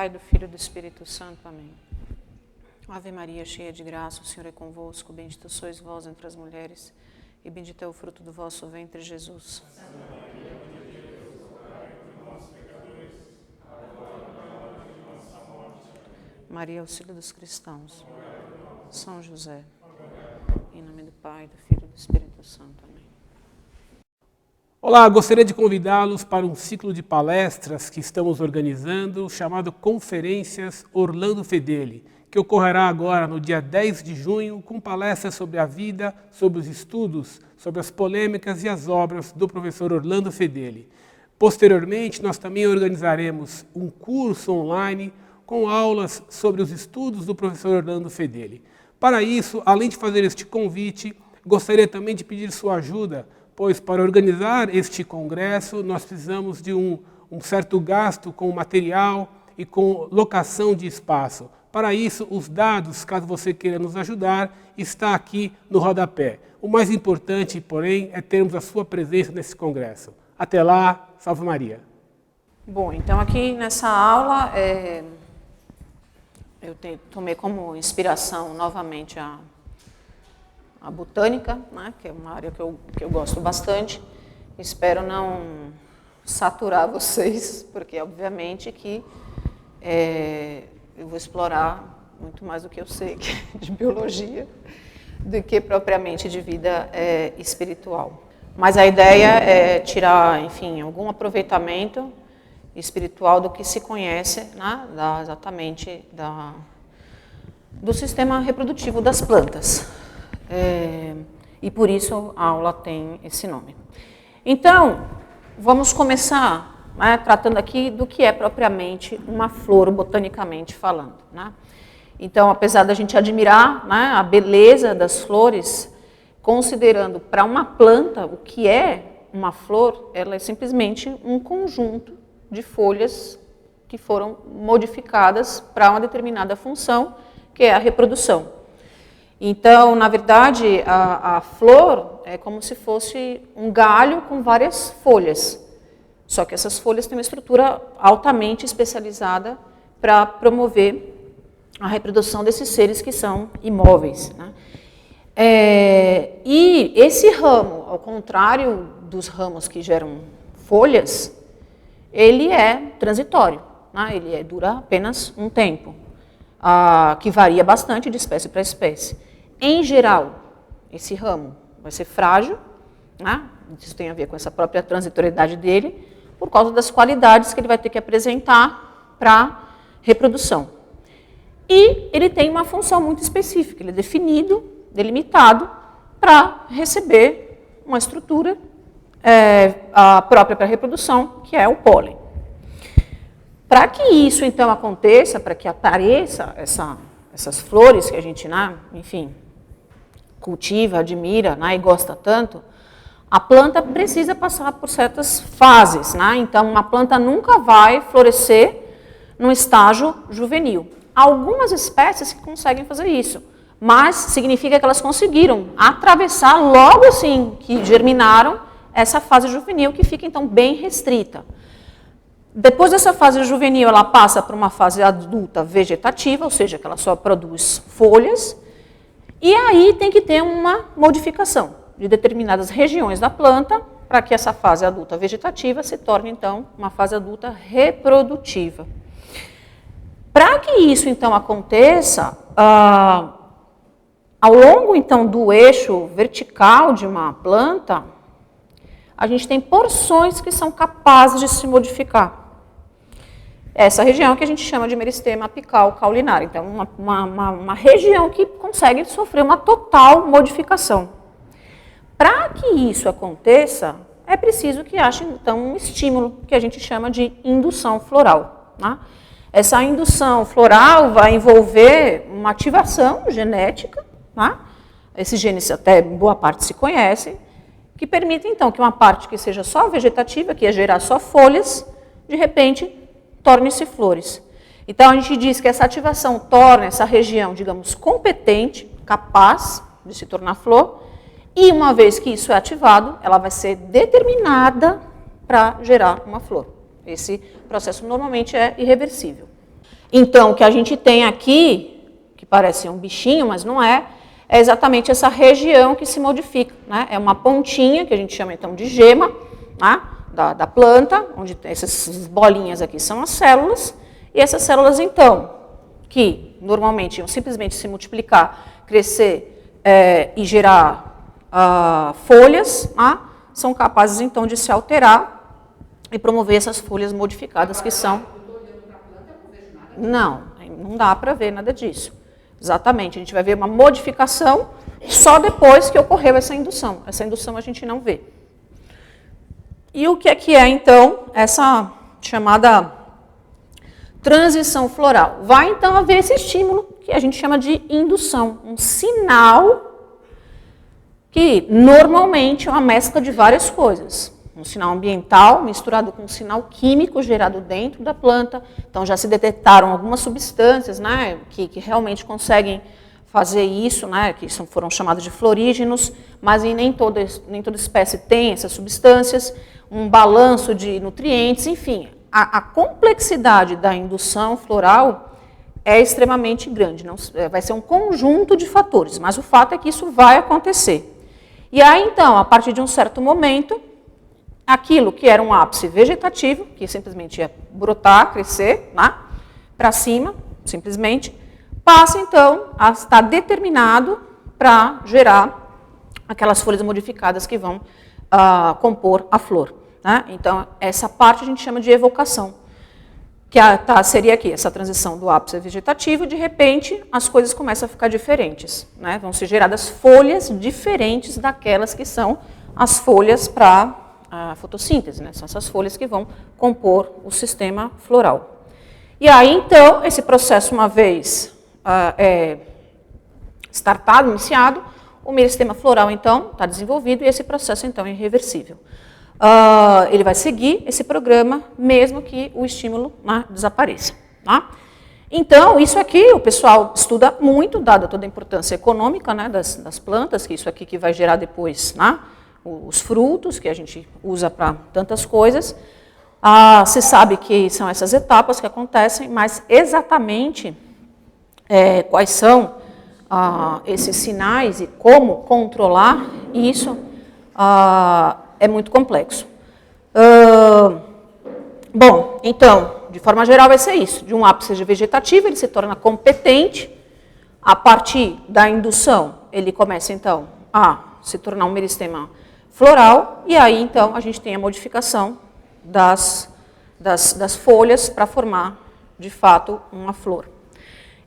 Pai, do Filho e do Espírito Santo. Amém. Ave Maria, cheia de graça, o Senhor é convosco. Bendita sois vós entre as mulheres, e bendito é o fruto do vosso ventre, Jesus. Maria, auxílio dos cristãos. São José. Em nome do Pai, do Filho e do Espírito Santo. Amém. Olá, gostaria de convidá-los para um ciclo de palestras que estamos organizando, chamado Conferências Orlando Fedeli, que ocorrerá agora no dia 10 de junho, com palestras sobre a vida, sobre os estudos, sobre as polêmicas e as obras do professor Orlando Fedeli. Posteriormente, nós também organizaremos um curso online com aulas sobre os estudos do professor Orlando Fedeli. Para isso, além de fazer este convite, gostaria também de pedir sua ajuda, pois para organizar este congresso nós precisamos de um certo gasto com material e com locação de espaço. Para isso, os dados, caso você queira nos ajudar, está aqui no rodapé. O mais importante, porém, é termos a sua presença nesse congresso. Até lá, salve Maria! Bom, então aqui nessa aula eu tomei como inspiração novamente a botânica, né, que é uma área que eu gosto bastante. Espero não saturar vocês, porque obviamente que eu vou explorar muito mais do que eu sei de biologia, do que propriamente de vida espiritual. Mas a ideia é tirar, enfim, algum aproveitamento espiritual do que se conhece, né, exatamente do sistema reprodutivo das plantas. E por isso a aula tem esse nome. Então, vamos começar, né, tratando aqui do que é propriamente uma flor, botanicamente falando, né? Então, apesar da gente admirar, né, a beleza das flores, considerando para uma planta o que é uma flor, ela é simplesmente um conjunto de folhas que foram modificadas para uma determinada função, que é a reprodução. Então, na verdade, a flor é como se fosse um galho com várias folhas. Só que essas folhas têm uma estrutura altamente especializada para promover a reprodução desses seres que são imóveis, né? E esse ramo, ao contrário dos ramos que geram folhas, ele é transitório, né? Ele dura apenas um tempo, que varia bastante de espécie para espécie. Em geral, esse ramo vai ser frágil, né? Isso tem a ver com essa própria transitoriedade dele, por causa das qualidades que ele vai ter que apresentar para reprodução. E ele tem uma função muito específica, ele é definido, delimitado, para receber uma estrutura própria para a reprodução, que é o pólen. Para que isso, então, aconteça, para que apareça essas flores que a gente, né, enfim, cultiva, admira, né, e gosta tanto, a planta precisa passar por certas fases, né? Então, uma planta nunca vai florescer no estágio juvenil. Algumas espécies que conseguem fazer isso, mas significa que elas conseguiram atravessar logo assim que germinaram essa fase juvenil, que fica então bem restrita. Depois dessa fase juvenil, ela passa para uma fase adulta vegetativa, ou seja, que ela só produz folhas, e aí tem que ter uma modificação de determinadas regiões da planta para que essa fase adulta vegetativa se torne, então, uma fase adulta reprodutiva. Para que isso, então, aconteça, ao longo, então, do eixo vertical de uma planta, a gente tem porções que são capazes de se modificar. Essa região que a gente chama de meristema apical caulinar. Então, uma região que consegue sofrer uma total modificação. Para que isso aconteça, é preciso que haja, então, um estímulo, que a gente chama de indução floral, né? Essa indução floral vai envolver uma ativação genética, né? Esses genes até em boa parte se conhecem, que permite, então, que uma parte que seja só vegetativa, que ia gerar só folhas, de repente, torne-se flores. Então, a gente diz que essa ativação torna essa região, digamos, competente, capaz de se tornar flor, e uma vez que isso é ativado, ela vai ser determinada para gerar uma flor. Esse processo normalmente é irreversível. Então, o que a gente tem aqui, que parece um bichinho, mas não é exatamente essa região que se modifica, né? É uma pontinha, que a gente chama então de gema, né? da planta, onde tem essas bolinhas aqui são as células, e essas células então, que normalmente iam simplesmente se multiplicar, crescer e gerar folhas, né? São capazes então de se alterar e promover essas folhas modificadas que são... Não dá para ver nada disso. Exatamente, a gente vai ver uma modificação só depois que ocorreu essa indução. Essa indução a gente não vê. E o que é então, essa chamada transição floral? Vai então haver esse estímulo que a gente chama de indução, um sinal que normalmente é uma mescla de várias coisas. Um sinal ambiental misturado com um sinal químico gerado dentro da planta. Então já se detectaram algumas substâncias, né, que realmente conseguem fazer isso, né, que foram chamados de florígenos, mas nem toda espécie tem essas substâncias, um balanço de nutrientes, enfim. A complexidade da indução floral é extremamente grande, vai ser um conjunto de fatores, mas o fato é que isso vai acontecer. E aí, então, a partir de um certo momento, aquilo que era um ápice vegetativo, que simplesmente ia brotar, crescer, né, para cima, simplesmente, passa, então, a estar determinado para gerar aquelas folhas modificadas que vão compor a flor. Né? Então, essa parte a gente chama de evocação, que seria aqui, essa transição do ápice vegetativo, de repente, as coisas começam a ficar diferentes. Né? Vão ser geradas folhas diferentes daquelas que são as folhas para a fotossíntese, né? São essas folhas que vão compor o sistema floral. E aí, então, esse processo, uma vez startado, iniciado, o meristema floral, então, está desenvolvido e esse processo, então, é irreversível. Ele vai seguir esse programa, mesmo que o estímulo, né, desapareça. Tá? Então, isso aqui o pessoal estuda muito, dada toda a importância econômica, né, das plantas, que isso aqui que vai gerar depois, né, os frutos, que a gente usa para tantas coisas. Se sabe que são essas etapas que acontecem, mas exatamente quais são esses sinais e como controlar isso é muito complexo. Bom, então, de forma geral vai ser isso. De um ápice vegetativo, ele se torna competente. A partir da indução, ele começa, então, a se tornar um meristema floral. E aí, então, a gente tem a modificação das folhas para formar, de fato, uma flor.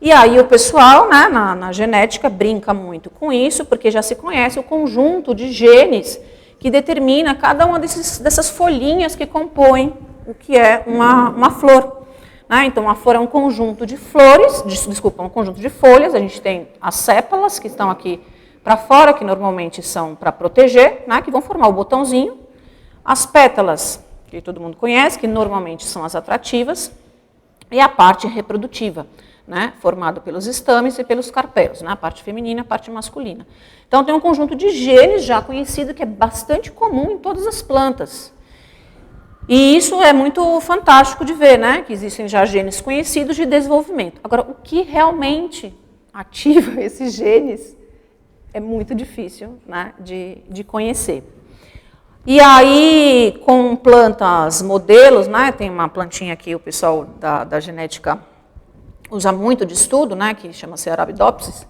E aí o pessoal, né, na genética, brinca muito com isso, porque já se conhece o conjunto de genes que determina cada uma dessas folhinhas que compõem o que é uma flor. Né? Então, uma flor é um conjunto de flores, um conjunto de folhas. A gente tem as sépalas, que estão aqui para fora, que normalmente são para proteger, né, que vão formar o botãozinho. As pétalas, que todo mundo conhece, que normalmente são as atrativas. E a parte reprodutiva, né, formada pelos estames e pelos carpelos, né, a parte feminina e a parte masculina. Então, tem um conjunto de genes já conhecido, que é bastante comum em todas as plantas. E isso é muito fantástico de ver, né, que existem já genes conhecidos de desenvolvimento. Agora, o que realmente ativa esses genes é muito difícil, né, de conhecer. E aí, com plantas modelos, né, tem uma plantinha aqui, o pessoal da genética usa muito de estudo, né, que chama-se Arabidopsis,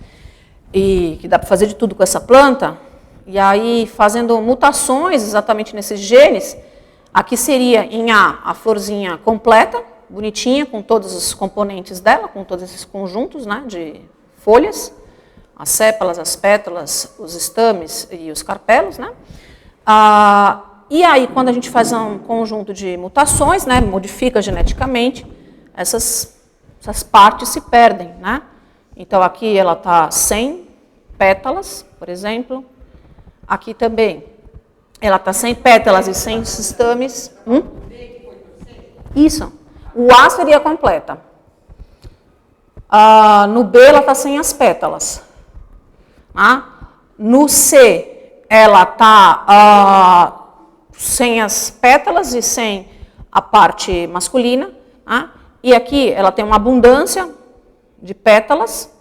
e que dá para fazer de tudo com essa planta, e aí fazendo mutações exatamente nesses genes, aqui seria em a florzinha completa, bonitinha, com todos os componentes dela, com todos esses conjuntos, né, de folhas, as sépalas, as pétalas, os estames e os carpelos, né. E aí, quando a gente faz um conjunto de mutações, né, modifica geneticamente, essas partes se perdem, né? Então, aqui ela está sem pétalas, por exemplo. Aqui também ela está sem pétalas e sem estames. Isso. O A seria completa. No B ela está sem as pétalas. No C ela está sem as pétalas e sem a parte masculina. E aqui ela tem uma abundância de pétalas,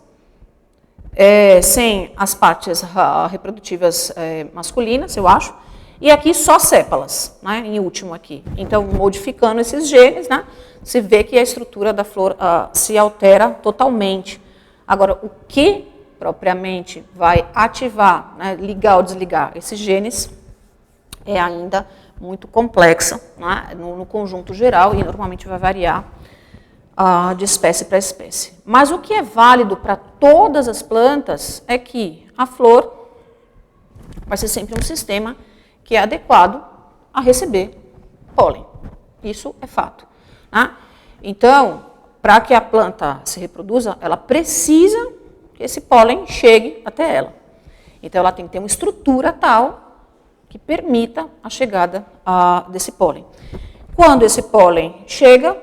sem as partes reprodutivas masculinas, eu acho. E aqui só sépalas, né, em último aqui. Então, modificando esses genes, né, se vê que a estrutura da flor se altera totalmente. Agora, o que propriamente vai ativar, né, ligar ou desligar esses genes é ainda muito complexa, né, no conjunto geral, e normalmente vai variar de espécie para espécie. Mas o que é válido para todas as plantas é que a flor vai ser sempre um sistema que é adequado a receber pólen. Isso é fato. Né? Então, para que a planta se reproduza, ela precisa que esse pólen chegue até ela. Então, ela tem que ter uma estrutura tal que permita a chegada desse pólen. Quando esse pólen chega,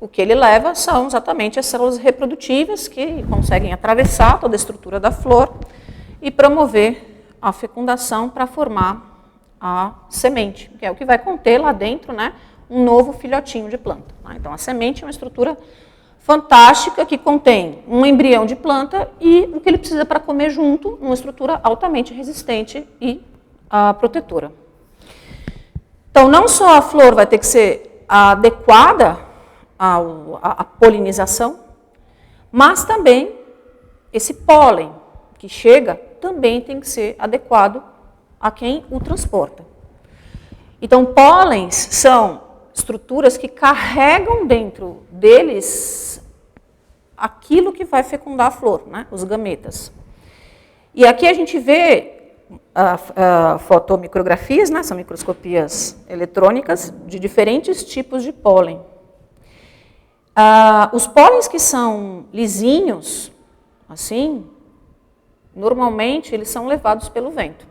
o que ele leva são exatamente as células reprodutivas que conseguem atravessar toda a estrutura da flor e promover a fecundação para formar a semente, que é o que vai conter lá dentro, né, um novo filhotinho de planta. Então, a semente é uma estrutura fantástica que contém um embrião de planta e o que ele precisa para comer junto, uma estrutura altamente resistente e protetora. Então, não só a flor vai ter que ser adequada à polinização, mas também esse pólen que chega também tem que ser adequado a quem o transporta. Então, pólens são estruturas que carregam dentro deles aquilo que vai fecundar a flor, né? Os gametas. E aqui a gente vê fotomicrografias, né? São microscopias eletrônicas de diferentes tipos de pólen. Os pólens que são lisinhos, assim, normalmente eles são levados pelo vento.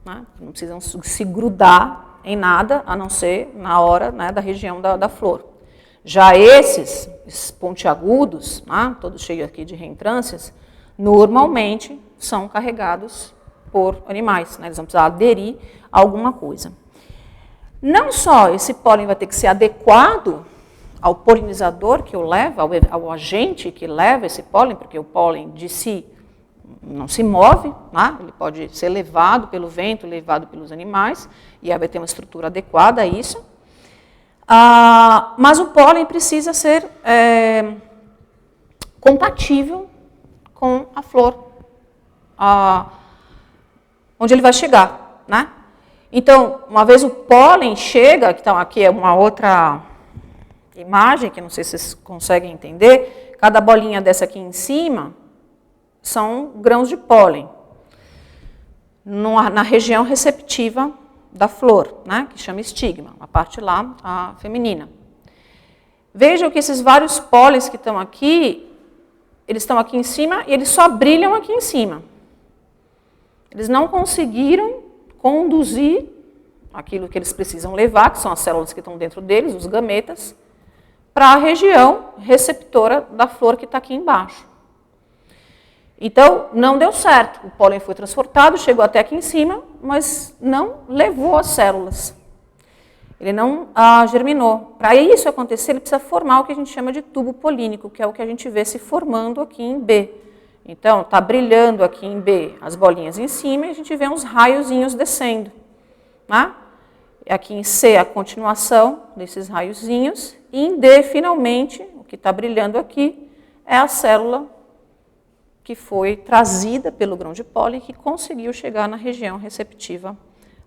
Né? Não precisam se grudar em nada, a não ser na hora, né, da região da flor. Já esses pontiagudos, né, todos cheios aqui de reentrâncias, normalmente são carregados por animais. Né? Eles vão precisar aderir a alguma coisa. Não só esse pólen vai ter que ser adequado ao polinizador que o leva, ao agente que leva esse pólen, porque o pólen de si não se move, né? Ele pode ser levado pelo vento, levado pelos animais, e aí vai ter uma estrutura adequada a isso. Mas o pólen precisa ser compatível com a flor, onde ele vai chegar. Né? Então, uma vez o pólen chega, então aqui é uma outra imagem, que não sei se vocês conseguem entender, cada bolinha dessa aqui em cima são grãos de pólen na região receptiva da flor, né, que chama estigma, a parte lá, a feminina. Vejam que esses vários pólens que estão aqui, eles estão aqui em cima e eles só brilham aqui em cima. Eles não conseguiram conduzir aquilo que eles precisam levar, que são as células que estão dentro deles, os gametas, para a região receptora da flor que está aqui embaixo. Então, não deu certo. O pólen foi transportado, chegou até aqui em cima, mas não levou as células. Ele não germinou. Para isso acontecer, ele precisa formar o que a gente chama de tubo polínico, que é o que a gente vê se formando aqui em B. Então, está brilhando aqui em B as bolinhas em cima e a gente vê uns raiozinhos descendo. Né? Aqui em C, a continuação desses raiozinhos. E em D, finalmente, o que está brilhando aqui é a célula que foi trazida pelo grão de pólen, que conseguiu chegar na região receptiva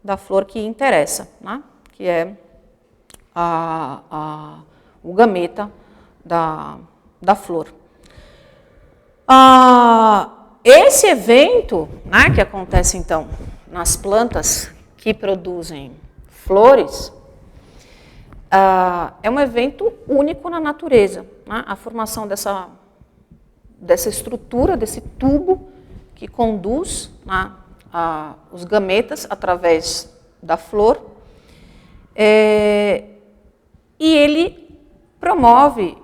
da flor que interessa, né? Que é o gameta da flor. Esse evento, né, que acontece, então, nas plantas que produzem flores, é um evento único na natureza, né? A formação dessa estrutura, desse tubo que conduz, né, os gametas através da flor, e ele promove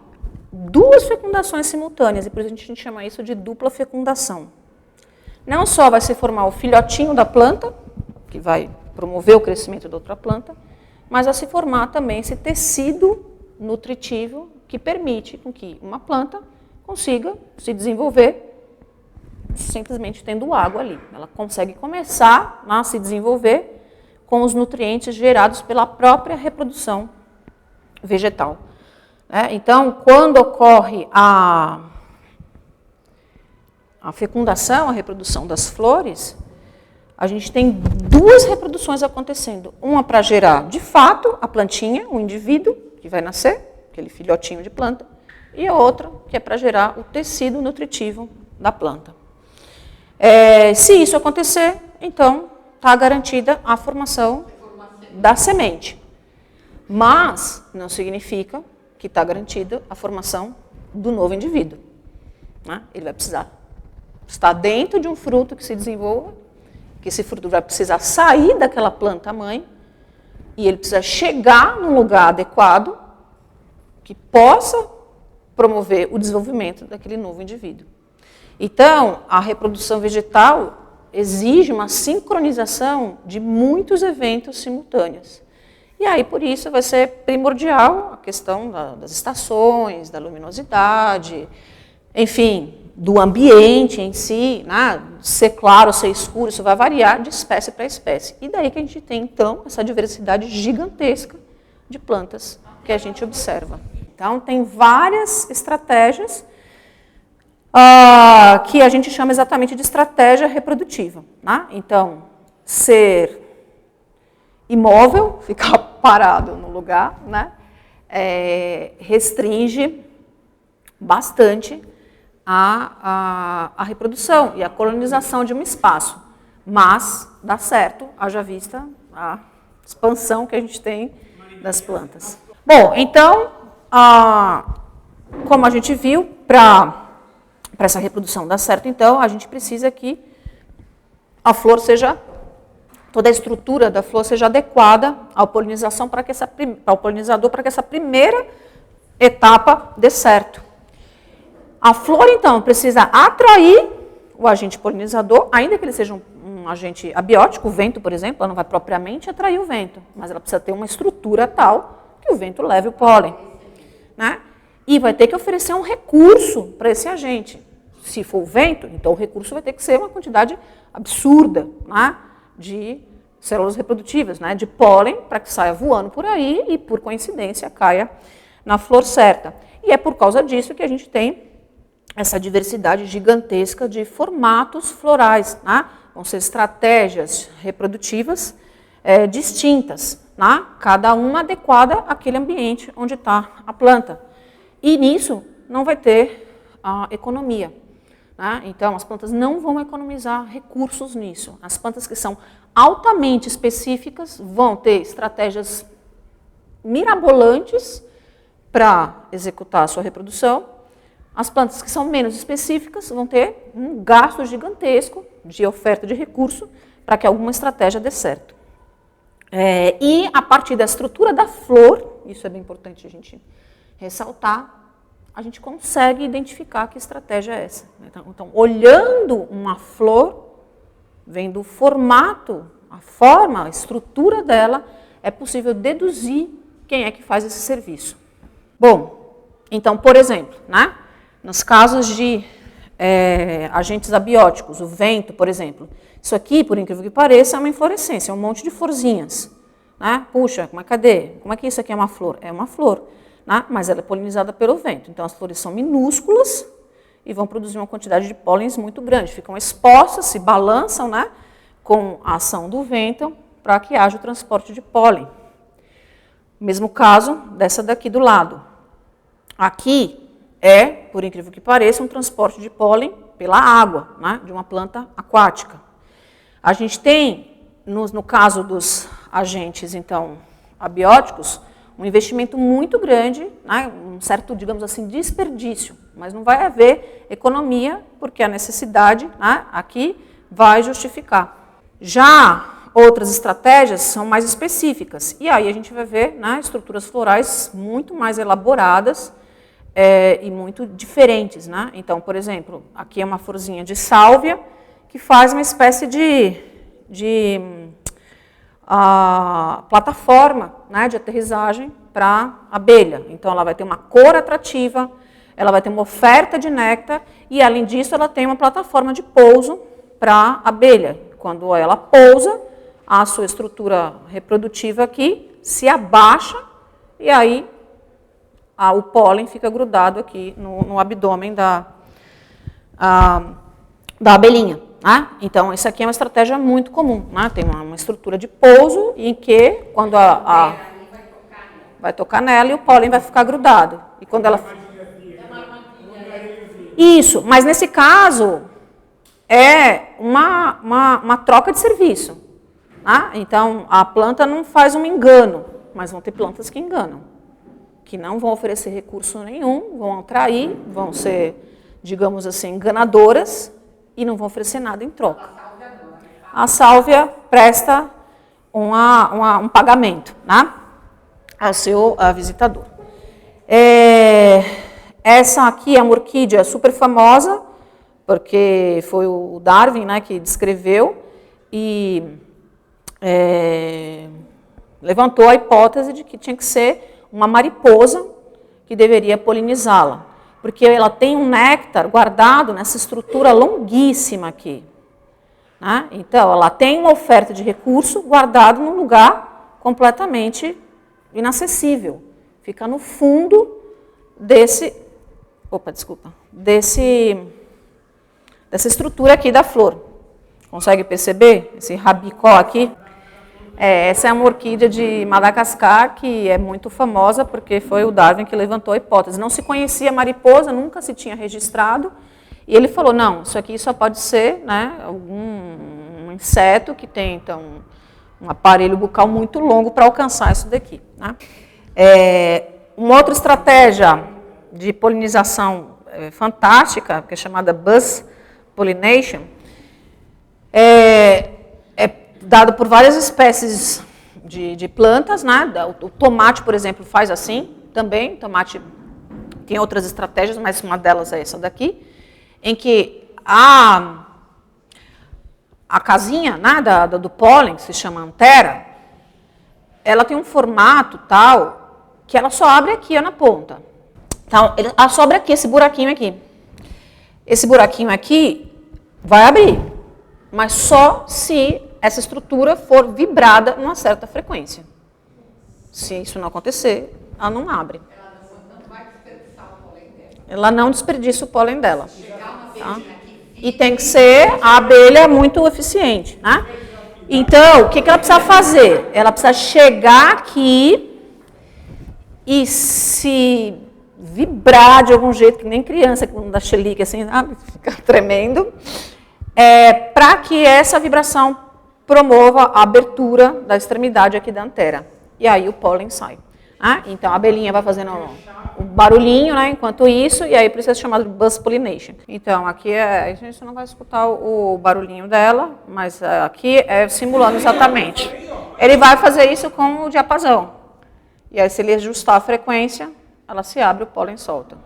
duas fecundações simultâneas, e por isso a gente chama isso de dupla fecundação. Não só vai se formar o filhotinho da planta, que vai promover o crescimento da outra planta, mas vai se formar também esse tecido nutritivo que permite com que uma planta consiga se desenvolver simplesmente tendo água ali. Ela consegue começar a se desenvolver com os nutrientes gerados pela própria reprodução vegetal. Então, quando ocorre a fecundação, a reprodução das flores, a gente tem duas reproduções acontecendo. Uma para gerar, de fato, a plantinha, o indivíduo que vai nascer, aquele filhotinho de planta, e a outra que é para gerar o tecido nutritivo da planta. Se isso acontecer, então está garantida a formação da semente. Mas não significa que está garantida a formação do novo indivíduo. Ele vai precisar estar dentro de um fruto que se desenvolva, que esse fruto vai precisar sair daquela planta mãe, e ele precisa chegar num lugar adequado que possa promover o desenvolvimento daquele novo indivíduo. Então, a reprodução vegetal exige uma sincronização de muitos eventos simultâneos. E aí, por isso, vai ser primordial a questão das estações, da luminosidade, enfim, do ambiente em si, ser claro, ser escuro, isso vai variar de espécie para espécie. E daí que a gente tem, então, essa diversidade gigantesca de plantas que a gente observa. Então, tem várias estratégias que a gente chama exatamente de estratégia reprodutiva. Então, ser imóvel, ficar parado no lugar, restringe bastante a reprodução e a colonização de um espaço. Mas dá certo, haja vista a expansão que a gente tem das plantas. Bom, então, como a gente viu, para essa reprodução dar certo, então, a gente precisa que a flor seja, toda a estrutura da flor seja adequada à polinização ao polinizador para que essa primeira etapa dê certo. A flor, então, precisa atrair o agente polinizador, ainda que ele seja um agente abiótico, o vento, por exemplo, ela não vai propriamente atrair o vento, mas ela precisa ter uma estrutura tal que o vento leve o pólen. E vai ter que oferecer um recurso para esse agente. Se for o vento, então o recurso vai ter que ser uma quantidade absurda de células reprodutivas, de pólen, para que saia voando por aí e, por coincidência, caia na flor certa. E é por causa disso que a gente tem essa diversidade gigantesca de formatos florais. Vão ser estratégias reprodutivas distintas, cada uma adequada àquele ambiente onde está a planta. E nisso não vai ter economia. Então, as plantas não vão economizar recursos nisso. As plantas que são altamente específicas vão ter estratégias mirabolantes para executar a sua reprodução. As plantas que são menos específicas vão ter um gasto gigantesco de oferta de recurso para que alguma estratégia dê certo. E a partir da estrutura da flor, isso é bem importante a gente ressaltar, a gente consegue identificar que estratégia é essa. Então, olhando uma flor, vendo o formato, a forma, a estrutura dela, é possível deduzir quem é que faz esse serviço. Bom, então, por exemplo, nos casos de agentes abióticos, o vento, por exemplo, isso aqui, por incrível que pareça, é uma inflorescência, é um monte de florzinhas. Puxa, cadê? Como é que isso aqui é uma flor? É uma flor. Mas ela é polinizada pelo vento. Então, as flores são minúsculas e vão produzir uma quantidade de pólens muito grande. Ficam expostas, se balançam com a ação do vento para que haja o transporte de pólen. Mesmo caso dessa daqui do lado. Aqui por incrível que pareça, um transporte de pólen pela água, de uma planta aquática. A gente tem, no caso dos agentes, então, abióticos, um investimento muito grande, um certo, digamos assim, desperdício, mas não vai haver economia, porque a necessidade aqui vai justificar. Já outras estratégias são mais específicas, e aí a gente vai ver estruturas florais muito mais elaboradas e muito diferentes. Então, por exemplo, aqui é uma florzinha de sálvia, que faz uma espécie de plataforma de aterrissagem para a abelha. Então, ela vai ter uma cor atrativa, ela vai ter uma oferta de néctar e, além disso, ela tem uma plataforma de pouso para a abelha. Quando ela pousa, a sua estrutura reprodutiva aqui se abaixa e aí o pólen fica grudado aqui no abdômen da abelhinha. Né? Então, isso aqui é uma estratégia muito comum. Né? Tem uma estrutura de pouso em que, quando vai tocar nela e o pólen vai ficar grudado. E quando ela... Isso, mas nesse caso é uma troca de serviço. Né? Então, a planta não faz um engano, mas vão ter plantas que enganam, que não vão oferecer recurso nenhum, vão atrair, vão ser, digamos assim, enganadoras e não vão oferecer nada em troca. A sálvia presta um pagamento, né, ao seu visitador. Essa aqui é uma orquídea super famosa, porque foi o Darwin, né, que descreveu e levantou a hipótese de que tinha que ser uma mariposa que deveria polinizá-la, porque ela tem um néctar guardado nessa estrutura longuíssima aqui. Né? Então, ela tem uma oferta de recurso guardado num lugar completamente inacessível. Fica no fundo dessa estrutura aqui da flor. Consegue perceber esse rabicó aqui? Essa é uma orquídea de Madagascar que é muito famosa porque foi o Darwin que levantou a hipótese. Não se conhecia mariposa, nunca se tinha registrado. E ele falou, não, isso aqui só pode ser, né, algum inseto que tem, então, um aparelho bucal muito longo para alcançar isso daqui. Né? Uma outra estratégia de polinização fantástica, que é chamada buzz pollination, é dado por várias espécies de plantas, né? O tomate, por exemplo, faz assim também. O tomate tem outras estratégias, mas uma delas é essa daqui, em que a casinha, né, do pólen, que se chama antera, ela tem um formato tal que ela só abre aqui, ó, na ponta. Então, ela só abre aqui, esse buraquinho aqui. Esse buraquinho aqui vai abrir, mas só se essa estrutura for vibrada numa certa frequência. Se isso não acontecer, ela não abre. Ela não vai desperdiçar o pólen dela. Ela não desperdiça o pólen dela. Tá? E tem que ser a abelha muito eficiente. Né? Então, o que ela precisa fazer? Ela precisa chegar aqui e se vibrar de algum jeito, que nem criança, quando dá chelique, assim, fica tremendo, para que essa vibração promova a abertura da extremidade aqui da antera. E aí o pólen sai. Então a abelhinha vai fazendo o barulhinho, né, enquanto isso, e aí precisa ser chamado de buzz pollination. Então aqui a gente não vai escutar o barulhinho dela, mas aqui é simulando exatamente. Ele vai fazer isso com o diapasão. E aí se ele ajustar a frequência, ela se abre, o pólen solta.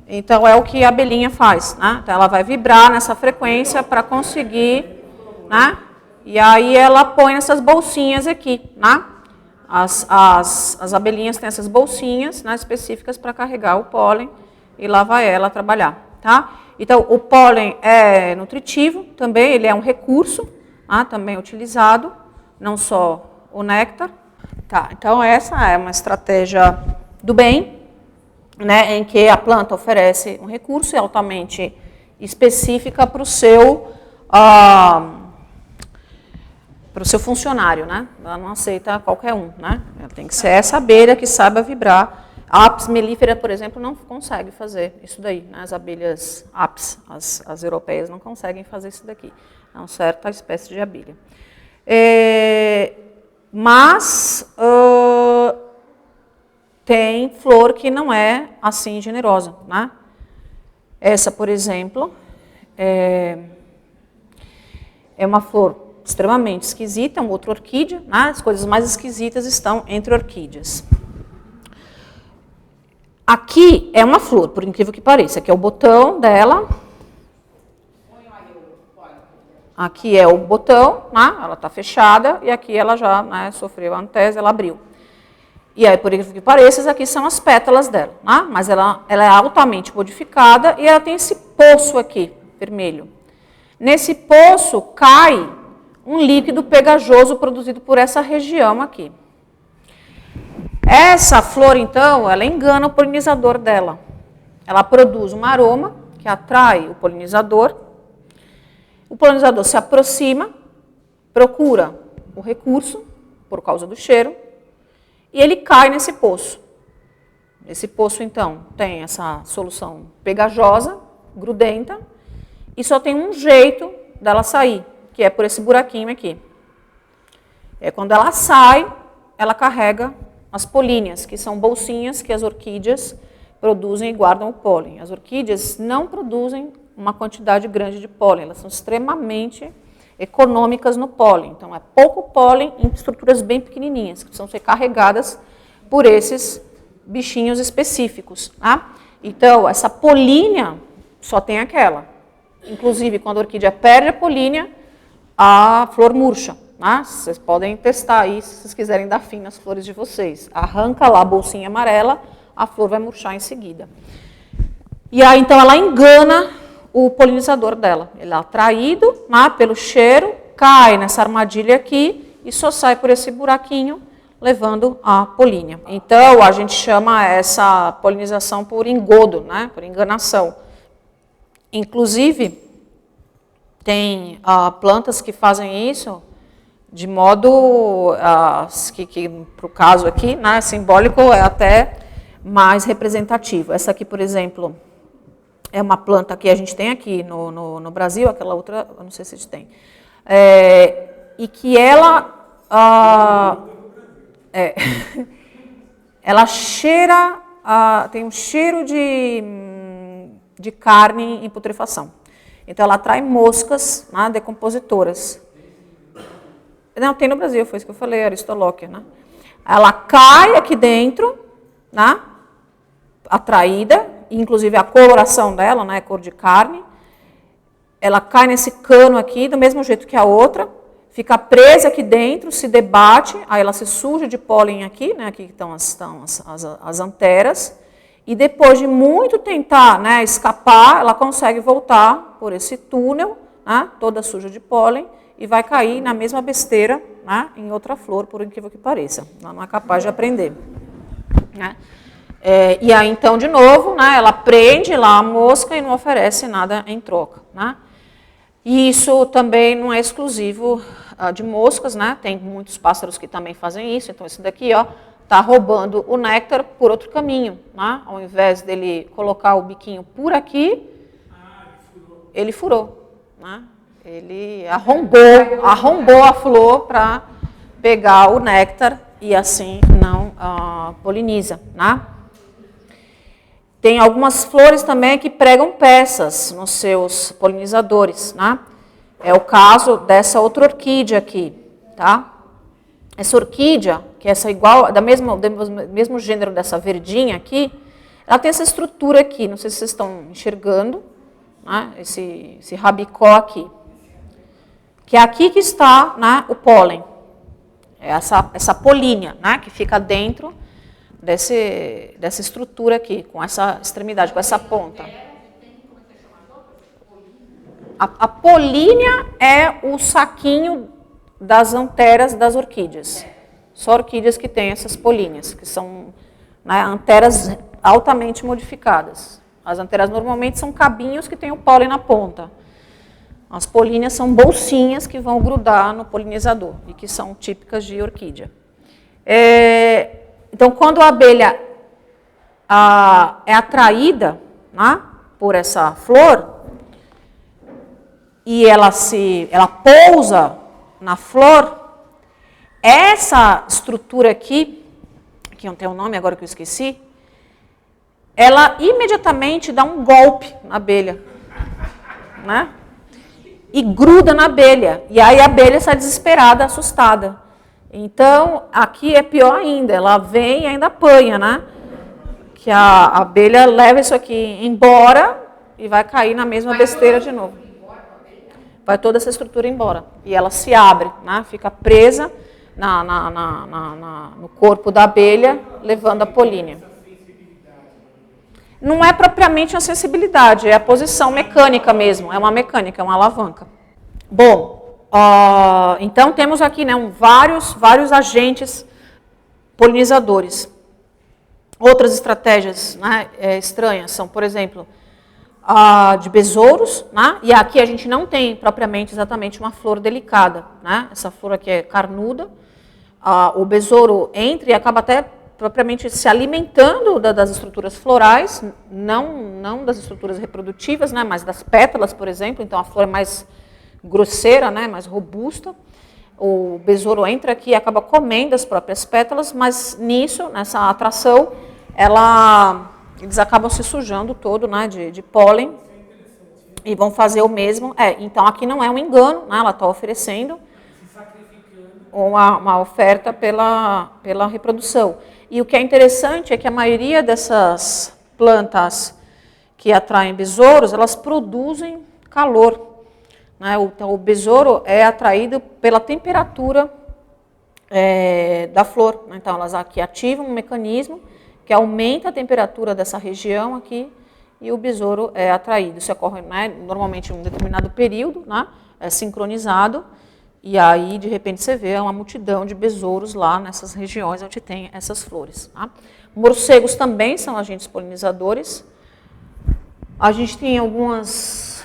Então é o que a abelhinha faz, né? Então ela vai vibrar nessa frequência para conseguir, né? E aí ela põe essas bolsinhas aqui, né? As abelhinhas têm essas bolsinhas, né, específicas para carregar o pólen e lá vai ela trabalhar, tá? Então o pólen é nutritivo também, ele é um recurso, né, também utilizado, não só o néctar. Tá, então essa é uma estratégia do bem, né, em que a planta oferece um recurso altamente específica para o seu funcionário, né? Ela não aceita qualquer um, né? Ela tem que ser essa abelha que saiba vibrar. A apis mellifera, por exemplo, não consegue fazer isso daí, né? As abelhas apis, as europeias, não conseguem fazer isso daqui. É uma certa espécie de abelha. Mas tem flor que não é assim generosa, né? Essa, por exemplo, é uma flor extremamente esquisita, uma outra orquídea, né? As coisas mais esquisitas estão entre orquídeas. Aqui é uma flor, por incrível que pareça. Aqui é o botão dela. Aqui é o botão, né? Ela está fechada, e aqui ela já, né, sofreu a antese, ela abriu. E aí, por incrível que pareça, essas aqui são as pétalas dela, né? Mas ela é altamente modificada e ela tem esse poço aqui, vermelho. Nesse poço cai um líquido pegajoso produzido por essa região aqui. Essa flor, então, ela engana o polinizador dela. Ela produz um aroma que atrai o polinizador. O polinizador se aproxima, procura o recurso por causa do cheiro, e ele cai nesse poço. Esse poço, então, tem essa solução pegajosa, grudenta, e só tem um jeito dela sair, que é por esse buraquinho aqui. Quando ela sai, ela carrega as políneas, que são bolsinhas que as orquídeas produzem e guardam o pólen. As orquídeas não produzem uma quantidade grande de pólen, elas são extremamente econômicas no pólen. Então, é pouco pólen em estruturas bem pequenininhas, que precisam ser carregadas por esses bichinhos específicos. Tá? Então, essa polínea só tem aquela. Inclusive, quando a orquídea perde a polínea, a flor murcha. Tá? Vocês podem testar aí, se vocês quiserem dar fim nas flores de vocês. Arranca lá a bolsinha amarela, a flor vai murchar em seguida. E aí, então, ela engana o polinizador dela. Ele é atraído, né, pelo cheiro, cai nessa armadilha aqui e só sai por esse buraquinho, levando a polínia. Então, a gente chama essa polinização por engodo, né, por enganação. Inclusive, tem plantas que fazem isso de modo que para o caso aqui, né, simbólico, é até mais representativo. Essa aqui, por exemplo, é uma planta que a gente tem aqui no Brasil, aquela outra, eu não sei se a gente tem, e que ela, ela cheira, tem um cheiro de carne em putrefação. Então, ela atrai moscas, né, decompositoras. Não, tem no Brasil, foi isso que eu falei, Aristolochia, né? Ela cai aqui dentro, né, atraída, inclusive a coloração dela, né, é cor de carne. Ela cai nesse cano aqui, do mesmo jeito que a outra, fica presa aqui dentro, se debate, aí ela se suja de pólen aqui, né, aqui estão as anteras, e depois de muito tentar, né, escapar, ela consegue voltar por esse túnel, né, toda suja de pólen, e vai cair na mesma besteira, né, em outra flor, por incrível que pareça. Ela não é capaz de aprender. Né? E aí, então, de novo, né, ela prende lá a mosca e não oferece nada em troca. Né? E isso também não é exclusivo de moscas, né? Tem muitos pássaros que também fazem isso. Então, esse daqui está roubando o néctar por outro caminho. Né? Ao invés dele colocar o biquinho por aqui, ele furou. Né? Ele arrombou a flor para pegar o néctar e assim não poliniza. Né? Tem algumas flores também que pregam peças nos seus polinizadores. Né? É o caso dessa outra orquídea aqui. Tá? Essa orquídea, que é essa igual, do mesmo gênero dessa verdinha aqui, ela tem essa estrutura aqui, não sei se vocês estão enxergando, né? Esse rabicó aqui. Que é aqui que está, né, o pólen, essa polínea, né, que fica dentro dessa estrutura aqui, com essa extremidade, com essa ponta. A polínea é o saquinho das anteras das orquídeas. Só orquídeas que têm essas políneas, que são, né, anteras altamente modificadas. As anteras normalmente são cabinhos que têm o pólen na ponta. As políneas são bolsinhas que vão grudar no polinizador e que são típicas de orquídea. Então, quando a abelha é atraída, né, por essa flor e ela pousa na flor, essa estrutura aqui, que não tem um nome agora que eu esqueci, ela imediatamente dá um golpe na abelha, né? E gruda na abelha. E aí a abelha sai desesperada, assustada. Então, aqui é pior ainda. Ela vem e ainda apanha, né? Que a abelha leva isso aqui embora e vai cair na mesma besteira de novo. Vai toda essa estrutura embora. E ela se abre, né? Fica presa no corpo da abelha, levando a polínia. Não é propriamente uma sensibilidade, é a posição mecânica mesmo, é uma mecânica, é uma alavanca. Bom, então temos aqui, né, vários agentes polinizadores. Outras estratégias, né, estranhas são, por exemplo, de besouros, né, e aqui a gente não tem propriamente exatamente uma flor delicada, né, essa flor aqui é carnuda, o besouro entra e acaba até propriamente se alimentando das estruturas florais, não das estruturas reprodutivas, né, mas das pétalas, por exemplo, então a flor é mais grosseira, né, mais robusta. O besouro entra aqui e acaba comendo as próprias pétalas, mas nessa atração, eles acabam se sujando todo, né, de pólen e vão fazer o mesmo. Então aqui não é um engano, né, ela está oferecendo uma oferta pela reprodução. E o que é interessante é que a maioria dessas plantas que atraem besouros, elas produzem calor, né? Então o besouro é atraído pela temperatura da flor. Então elas aqui ativam um mecanismo que aumenta a temperatura dessa região aqui e o besouro é atraído. Isso ocorre, né, normalmente em um determinado período, né, é sincronizado. E aí, de repente, você vê uma multidão de besouros lá nessas regiões onde tem essas flores. Tá? Morcegos também são agentes polinizadores. A gente tem alguns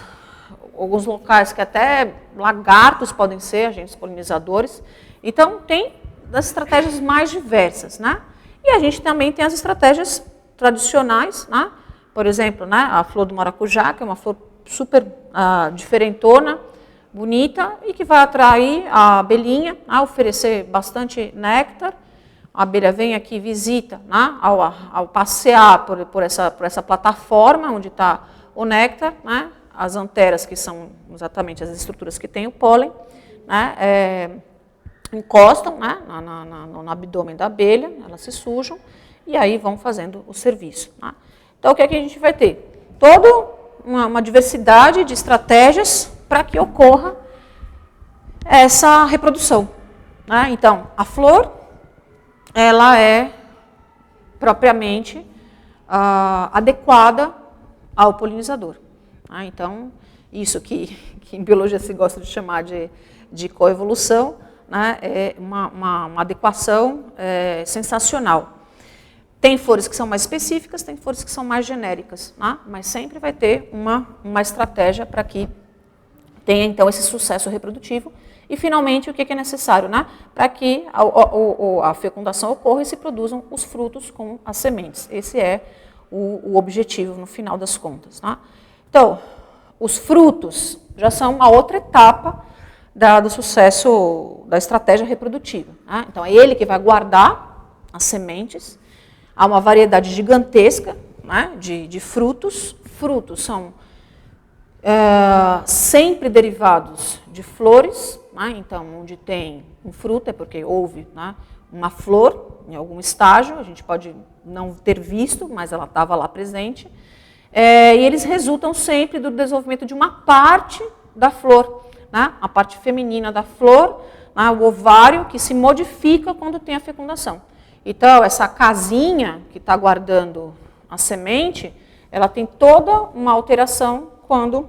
locais que até lagartos podem ser agentes polinizadores. Então, tem das estratégias mais diversas. Né? E a gente também tem as estratégias tradicionais. Né? Por exemplo, né, a flor do maracujá, que é uma flor super diferentona, bonita e que vai atrair a abelhinha, oferecer bastante néctar. A abelha vem aqui e visita, né, ao passear por essa plataforma onde está o néctar, né, as anteras, que são exatamente as estruturas que têm o pólen, né, encostam, né, no abdômen da abelha, elas se sujam e aí vão fazendo o serviço. Né. Então, o que é que a gente vai ter? Toda uma diversidade de estratégias para que ocorra essa reprodução. Né? Então, a flor, ela é propriamente adequada ao polinizador. Né? Então, isso que em biologia se gosta de chamar de coevolução, né? É uma adequação sensacional. Tem flores que são mais específicas, tem flores que são mais genéricas, né? Mas sempre vai ter uma estratégia para que tenha, então, esse sucesso reprodutivo. E, finalmente, o que é necessário? Né? Para que a fecundação ocorra e se produzam os frutos com as sementes. Esse é o objetivo, no final das contas. Né? Então, os frutos já são uma outra etapa do sucesso da estratégia reprodutiva. Né? Então, é ele que vai guardar as sementes. Há uma variedade gigantesca, né, de frutos. Frutos são sempre derivados de flores, né? Então, onde tem um fruto é porque houve, né, uma flor em algum estágio, a gente pode não ter visto, mas ela estava lá presente, e eles resultam sempre do desenvolvimento de uma parte da flor, né? A parte feminina da flor, né, o ovário, que se modifica quando tem a fecundação. Então, essa casinha que está guardando a semente, ela tem toda uma alteração quando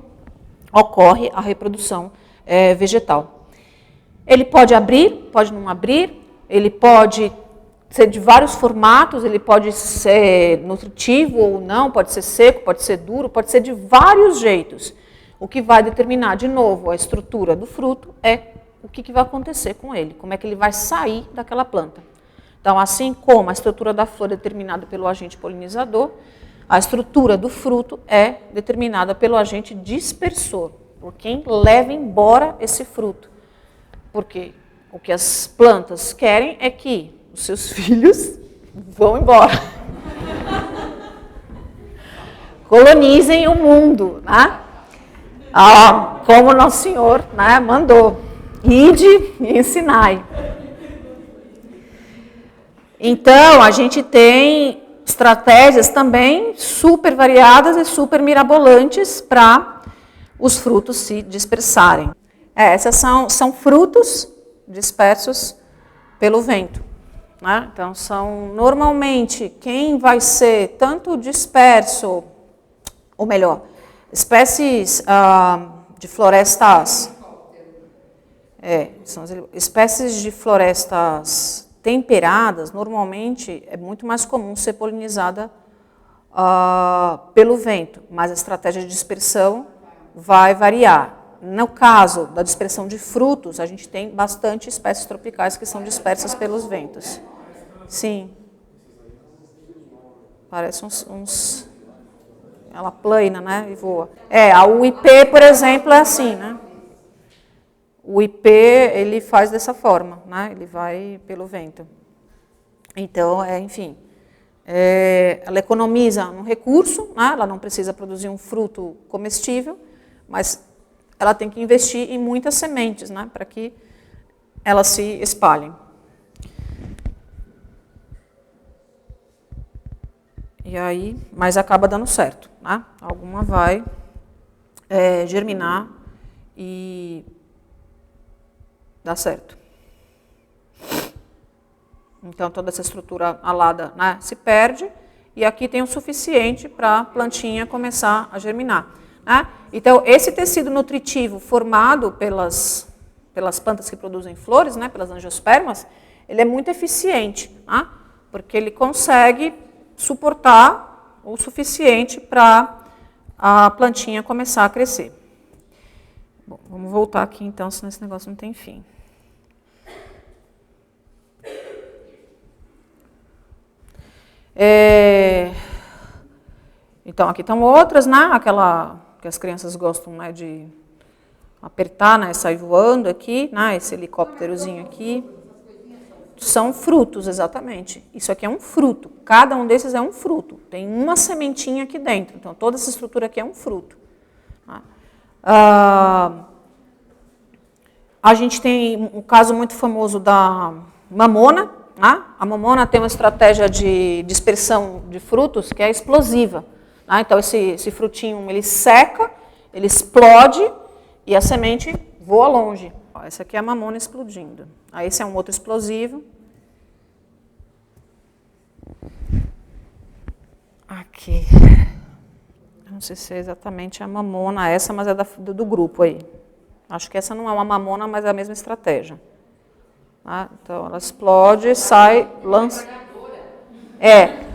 ocorre a reprodução vegetal. Ele pode abrir, pode não abrir, ele pode ser de vários formatos, ele pode ser nutritivo ou não, pode ser seco, pode ser duro, pode ser de vários jeitos. O que vai determinar, de novo, a estrutura do fruto é o que vai acontecer com ele, como é que ele vai sair daquela planta. Então, assim como a estrutura da flor é determinada pelo agente polinizador, a estrutura do fruto é determinada pelo agente dispersor, por quem leva embora esse fruto. Porque o que as plantas querem é que os seus filhos vão embora. Colonizem o mundo, né? Como Nosso Senhor, né, mandou. Ide e ensinai. Então, a gente tem estratégias também super variadas e super mirabolantes para os frutos se dispersarem. Essas são frutos dispersos pelo vento. Né? Então, são normalmente quem vai ser tanto disperso, ou melhor, espécies de florestas, são espécies de florestas temperadas, normalmente é muito mais comum ser polinizada pelo vento, mas a estratégia de dispersão vai variar. No caso da dispersão de frutos, a gente tem bastante espécies tropicais que são dispersas pelos ventos. Sim. Parece uns... Ela plana, né? E voa. A UIP, por exemplo, é assim, né? O IP, ele faz dessa forma, né? Ele vai pelo vento. Então, enfim, ela economiza um recurso, né? Ela não precisa produzir um fruto comestível, mas ela tem que investir em muitas sementes, né? Para que elas se espalhem. E aí, mas acaba dando certo, né? Alguma vai germinar e dar certo. Então, toda essa estrutura alada, né, se perde, e aqui tem o suficiente para a plantinha começar a germinar. Né? Então, esse tecido nutritivo formado pelas plantas que produzem flores, né, pelas angiospermas, ele é muito eficiente, né, porque ele consegue suportar o suficiente para a plantinha começar a crescer. Bom, vamos voltar aqui então, senão esse negócio não tem fim. Então, aqui estão outras, né? Aquela que as crianças gostam, né, de apertar, né, sair voando aqui, né, esse helicópterozinho aqui. São frutos, exatamente. Isso aqui é um fruto. Cada um desses é um fruto. Tem uma sementinha aqui dentro. Então, toda essa estrutura aqui é um fruto. A gente tem um caso muito famoso da mamona. A mamona tem uma estratégia de dispersão de frutos que é explosiva. Então, esse frutinho, ele seca, ele explode e a semente voa longe. Essa aqui é a mamona explodindo. Aí esse é um outro explosivo. Aqui. Não sei se é exatamente a mamona essa, mas é do grupo aí. Acho que essa não é uma mamona, mas é a mesma estratégia. Então, ela explode, sai, lança.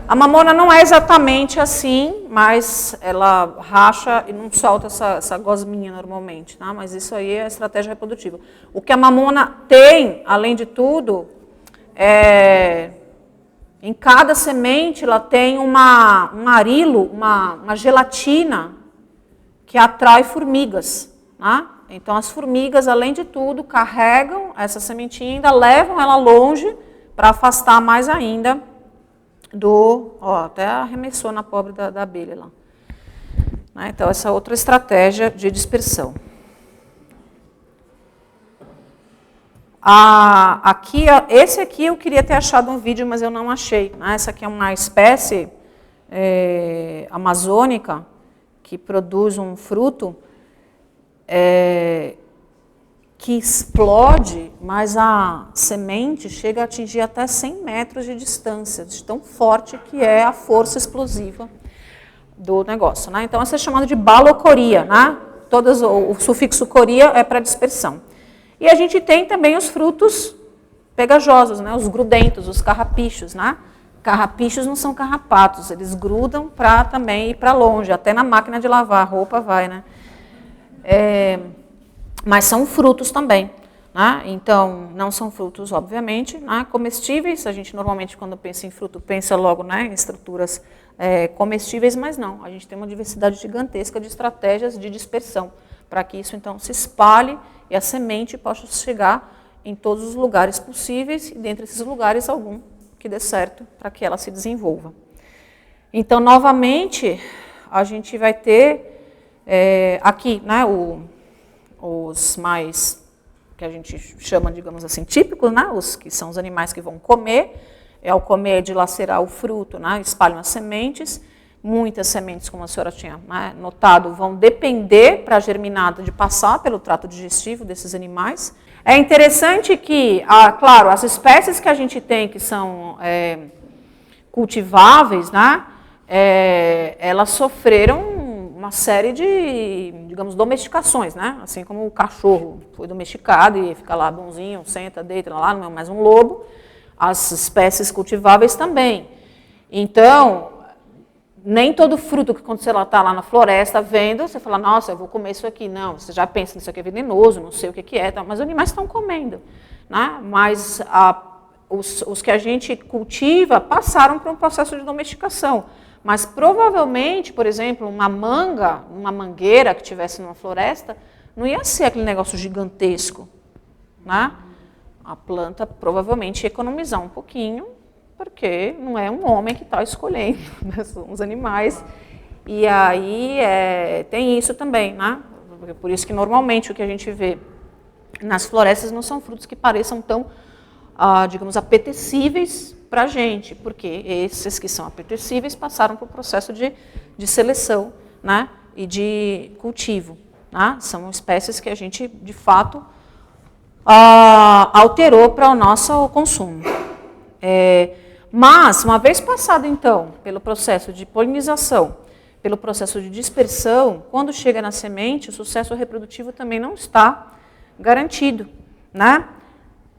A mamona não é exatamente assim, mas ela racha e não solta essa gosminha normalmente, tá? Mas isso aí é a estratégia reprodutiva. O que a mamona tem, além de tudo, em cada semente ela tem um arilo, uma gelatina que atrai formigas, tá? Então as formigas, além de tudo, carregam essa sementinha e ainda levam ela longe para afastar mais ainda até arremessou na pobre da abelha lá. Então, essa outra estratégia de dispersão. Esse aqui eu queria ter achado um vídeo, mas eu não achei. Essa aqui é uma espécie amazônica que produz um fruto que explode, mas a semente chega a atingir até 100 metros de distância, de tão forte que é a força explosiva do negócio. Então, isso é chamado de balocoria. O sufixo coria é para dispersão. E a gente tem também os frutos pegajosos, os grudentos, os carrapichos. Carrapichos não são carrapatos, eles grudam para também ir para longe, até na máquina de lavar a roupa vai. Mas são frutos também. Então, não são frutos, obviamente, comestíveis. A gente normalmente, quando pensa em fruto, pensa logo em estruturas comestíveis, mas não. A gente tem uma diversidade gigantesca de estratégias de dispersão, para que isso, então, se espalhe e a semente possa chegar em todos os lugares possíveis, e dentre esses lugares, algum que dê certo para que ela se desenvolva. Então, novamente, a gente vai ter aqui, os mais, que a gente chama, digamos assim, típicos, os que são os animais que vão comer. Ao comer, dilacerar o fruto, espalham as sementes. Muitas sementes, como a senhora tinha notado, vão depender para a germinada de passar pelo trato digestivo desses animais. É interessante que, claro, as espécies que a gente tem que são cultiváveis, né, elas sofreram uma série de, digamos, domesticações, né? Assim como o cachorro foi domesticado e fica lá bonzinho, senta, deita lá, não é mais um lobo, as espécies cultiváveis também. Então, nem todo fruto que quando você está lá na floresta vendo, você fala, nossa, eu vou comer isso aqui. Não, você já pensa nisso aqui é venenoso, não sei o que é, mas os animais estão comendo, né? Mas os que a gente cultiva passaram por um processo de domesticação. Mas provavelmente, por exemplo, uma mangueira que tivesse numa floresta, não ia ser aquele negócio gigantesco, né? A planta provavelmente ia economizar um pouquinho, porque não é um homem que está escolhendo, né? São os animais. E aí tem isso também, né? Por isso que normalmente o que a gente vê nas florestas não são frutos que pareçam tão, digamos, apetecíveis para a gente, porque esses que são apetecíveis passaram por um processo de seleção, né, e de cultivo. Né? São espécies que a gente, de fato, alterou para o nosso consumo. Mas, uma vez passado, então, pelo processo de polinização, pelo processo de dispersão, quando chega na semente, o sucesso reprodutivo também não está garantido, né?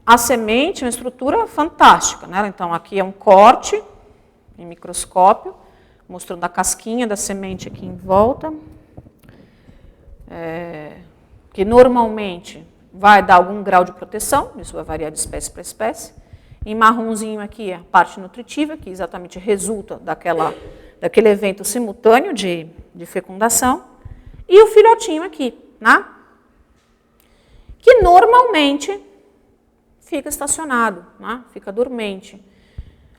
A semente é uma estrutura fantástica, né? Então, aqui é um corte em microscópio, mostrando a casquinha da semente aqui em volta, que normalmente vai dar algum grau de proteção, isso vai variar de espécie para espécie. Em marronzinho aqui é a parte nutritiva, que exatamente resulta daquele evento simultâneo de fecundação. E o filhotinho aqui, né? Que normalmente fica estacionado, né? Fica dormente.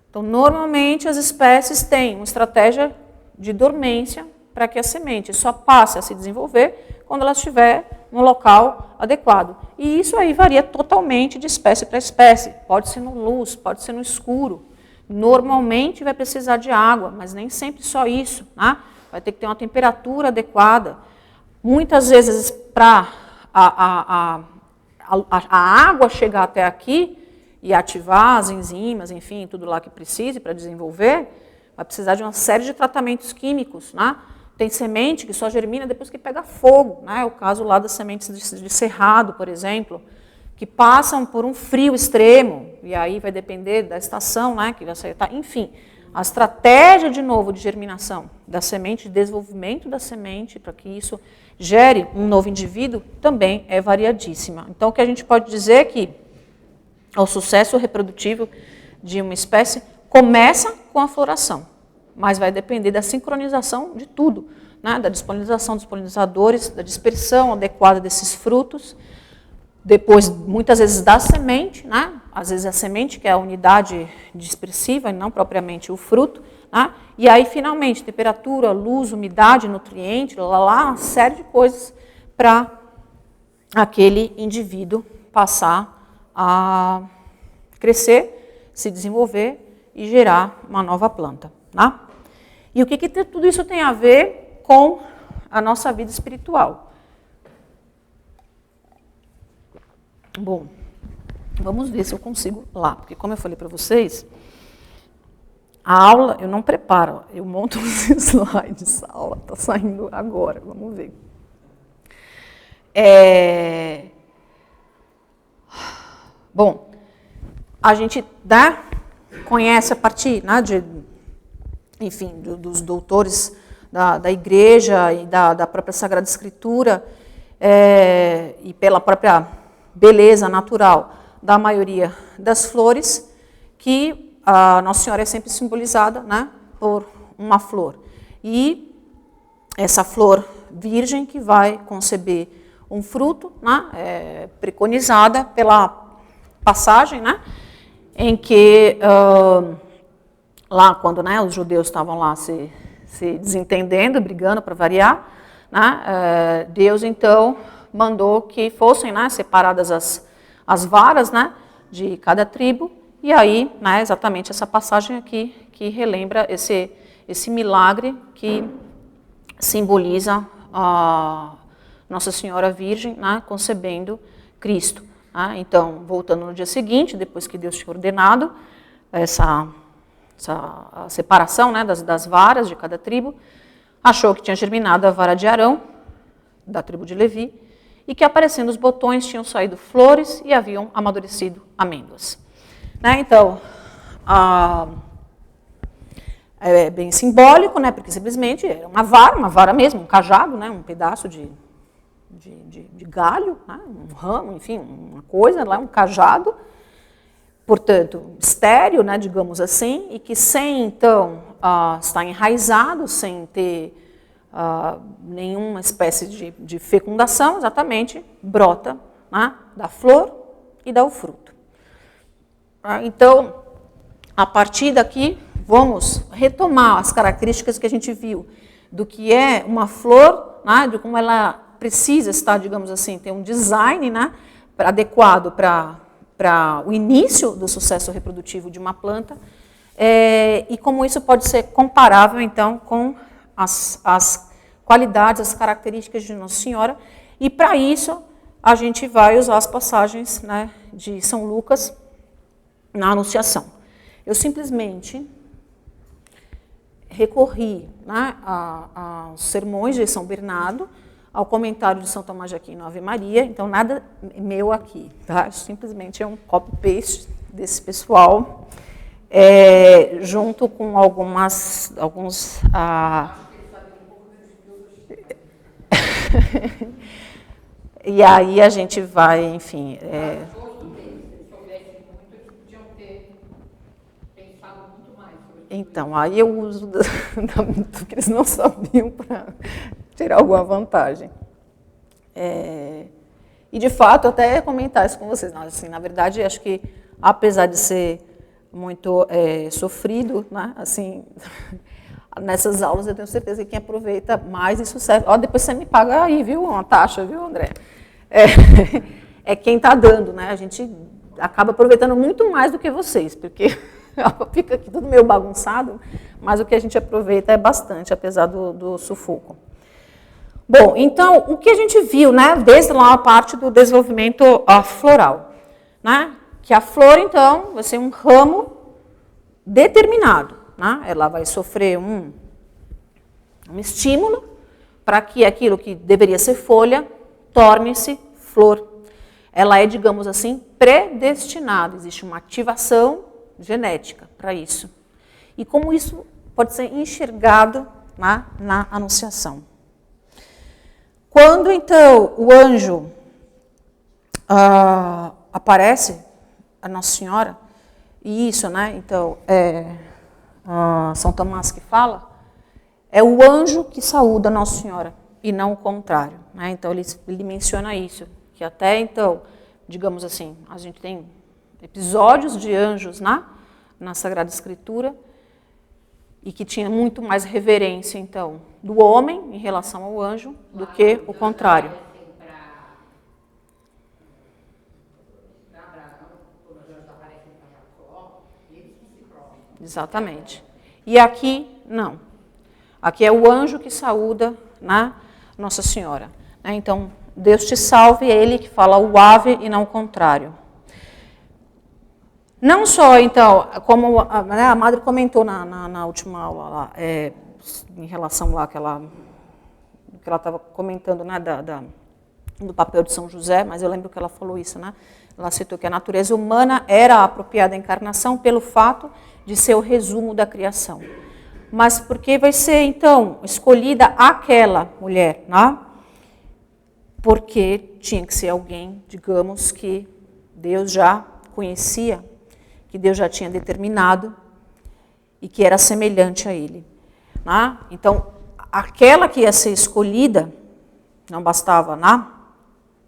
Então, normalmente, as espécies têm uma estratégia de dormência para que a semente só passe a se desenvolver quando ela estiver no local adequado. E isso aí varia totalmente de espécie para espécie. Pode ser no luz, pode ser no escuro. Normalmente vai precisar de água, mas nem sempre só isso, né? Vai ter que ter uma temperatura adequada. Muitas vezes, para a água chegar até aqui e ativar as enzimas, enfim, tudo lá que precise para desenvolver, vai precisar de uma série de tratamentos químicos, né? Tem semente que só germina depois que pega fogo, né? É o caso lá das sementes de cerrado, por exemplo, que passam por um frio extremo, e aí vai depender da estação, né? Que vai sair, tá? Enfim, a estratégia, de novo, de germinação da semente, de desenvolvimento da semente, para que isso gere um novo indivíduo, também é variadíssima. Então, o que a gente pode dizer é que o sucesso reprodutivo de uma espécie começa com a floração, mas vai depender da sincronização de tudo, né? Da dispolinização dos polinizadores, da dispersão adequada desses frutos, depois, muitas vezes, da semente, né? Às vezes a semente que é a unidade dispersiva e não propriamente o fruto, né? E aí, finalmente, temperatura, luz, umidade, nutriente, uma série de coisas para aquele indivíduo passar a crescer, se desenvolver e gerar uma nova planta. Tá? E o que tudo isso tem a ver com a nossa vida espiritual? Bom, vamos ver se eu consigo lá, porque como eu falei para vocês, a aula eu não preparo, eu monto os slides, a aula está saindo agora, vamos ver. Bom, a gente conhece a partir, né, enfim, dos doutores da igreja e da própria Sagrada Escritura, e pela própria beleza natural da maioria das flores, que a Nossa Senhora é sempre simbolizada, né, por uma flor. E essa flor virgem que vai conceber um fruto, né, preconizada pela passagem, né, em que lá quando, né, os judeus estavam lá se desentendendo, brigando para variar, né, Deus então mandou que fossem, né, separadas as varas, né, de cada tribo, e aí, né, exatamente essa passagem aqui que relembra esse milagre que simboliza a Nossa Senhora Virgem, né, concebendo Cristo. Então, voltando no dia seguinte, depois que Deus tinha ordenado essa separação, né, das varas de cada tribo, achou que tinha germinado a vara de Arão, da tribo de Levi, e que aparecendo os botões tinham saído flores e haviam amadurecido amêndoas. Então, é bem simbólico, né, porque simplesmente era uma vara mesmo, um cajado, né, um pedaço de galho, né, um ramo, enfim, uma coisa lá, um cajado, portanto, estéril, né, digamos assim, e que sem, então, estar enraizado, sem ter nenhuma espécie de fecundação, exatamente, brota, né, da flor e dá o fruto. Então, a partir daqui, vamos retomar as características que a gente viu do que é uma flor, né, de como ela precisa estar, digamos assim, ter um design, né, adequado para o início do sucesso reprodutivo de uma planta, e como isso pode ser comparável, então, com as qualidades, as características de Nossa Senhora, e para isso a gente vai usar as passagens, né, de São Lucas na Anunciação. Eu simplesmente recorri, né, aos sermões de São Bernardo, ao comentário de São Tomás de Aquino, Ave Maria, então nada meu aqui, tá? Simplesmente é um copy-paste desse pessoal, junto com alguns... E aí a gente vai, enfim... Então, aí eu uso do que eles não sabiam para tirar alguma vantagem. E, de fato, até comentar isso com vocês. Assim, na verdade, acho que, apesar de ser muito sofrido, né, assim, nessas aulas, eu tenho certeza que quem aproveita mais isso serve. Depois você me paga aí, viu, uma taxa, viu, André? É quem está dando, né? A gente acaba aproveitando muito mais do que vocês, porque fica aqui tudo meio bagunçado, mas o que a gente aproveita é bastante, apesar do sufoco. Bom, então, o que a gente viu, né, desde lá a parte do desenvolvimento floral, né, que a flor, então, vai ser um ramo determinado, né, ela vai sofrer um estímulo para que aquilo que deveria ser folha torne-se flor. Ela é, digamos assim, predestinada, existe uma ativação genética para isso. E como isso pode ser enxergado na Anunciação. Quando, então, o anjo aparece, a Nossa Senhora, e isso, né, então, São Tomás que fala, é o anjo que saúda a Nossa Senhora, e não o contrário. Né? Então, ele menciona isso, que até, então, digamos assim, a gente tem episódios de anjos na Sagrada Escritura, e que tinha muito mais reverência, então, do homem em relação ao anjo, do que o contrário. Exatamente. E aqui, não. Aqui é o anjo que saúda Nossa Senhora. Então, Deus te salve, é ele que fala o ave e não o contrário. Não só, então, como a Madre comentou na última aula, lá, em relação lá que ela estava comentando, né, do papel de São José, mas eu lembro que ela falou isso, né? Ela citou que a natureza humana era a apropriada encarnação pelo fato de ser o resumo da criação. Mas porque vai ser, então, escolhida aquela mulher, né? Porque tinha que ser alguém, digamos, que Deus já conhecia, que Deus já tinha determinado e que era semelhante a ele. Né? Então, aquela que ia ser escolhida, não bastava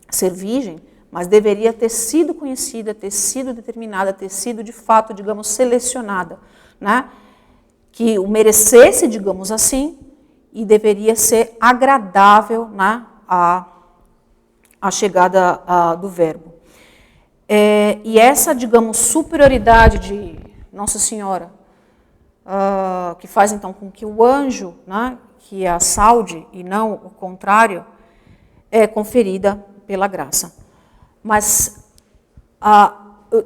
ser virgem, mas deveria ter sido conhecida, ter sido determinada, ter sido, de fato, digamos, selecionada, né? Que o merecesse, digamos assim, e deveria ser agradável, né, a chegada do Verbo. E essa, digamos, superioridade de Nossa Senhora, que faz, então, com que o anjo, né, que a saude e não o contrário, é conferida pela graça. Mas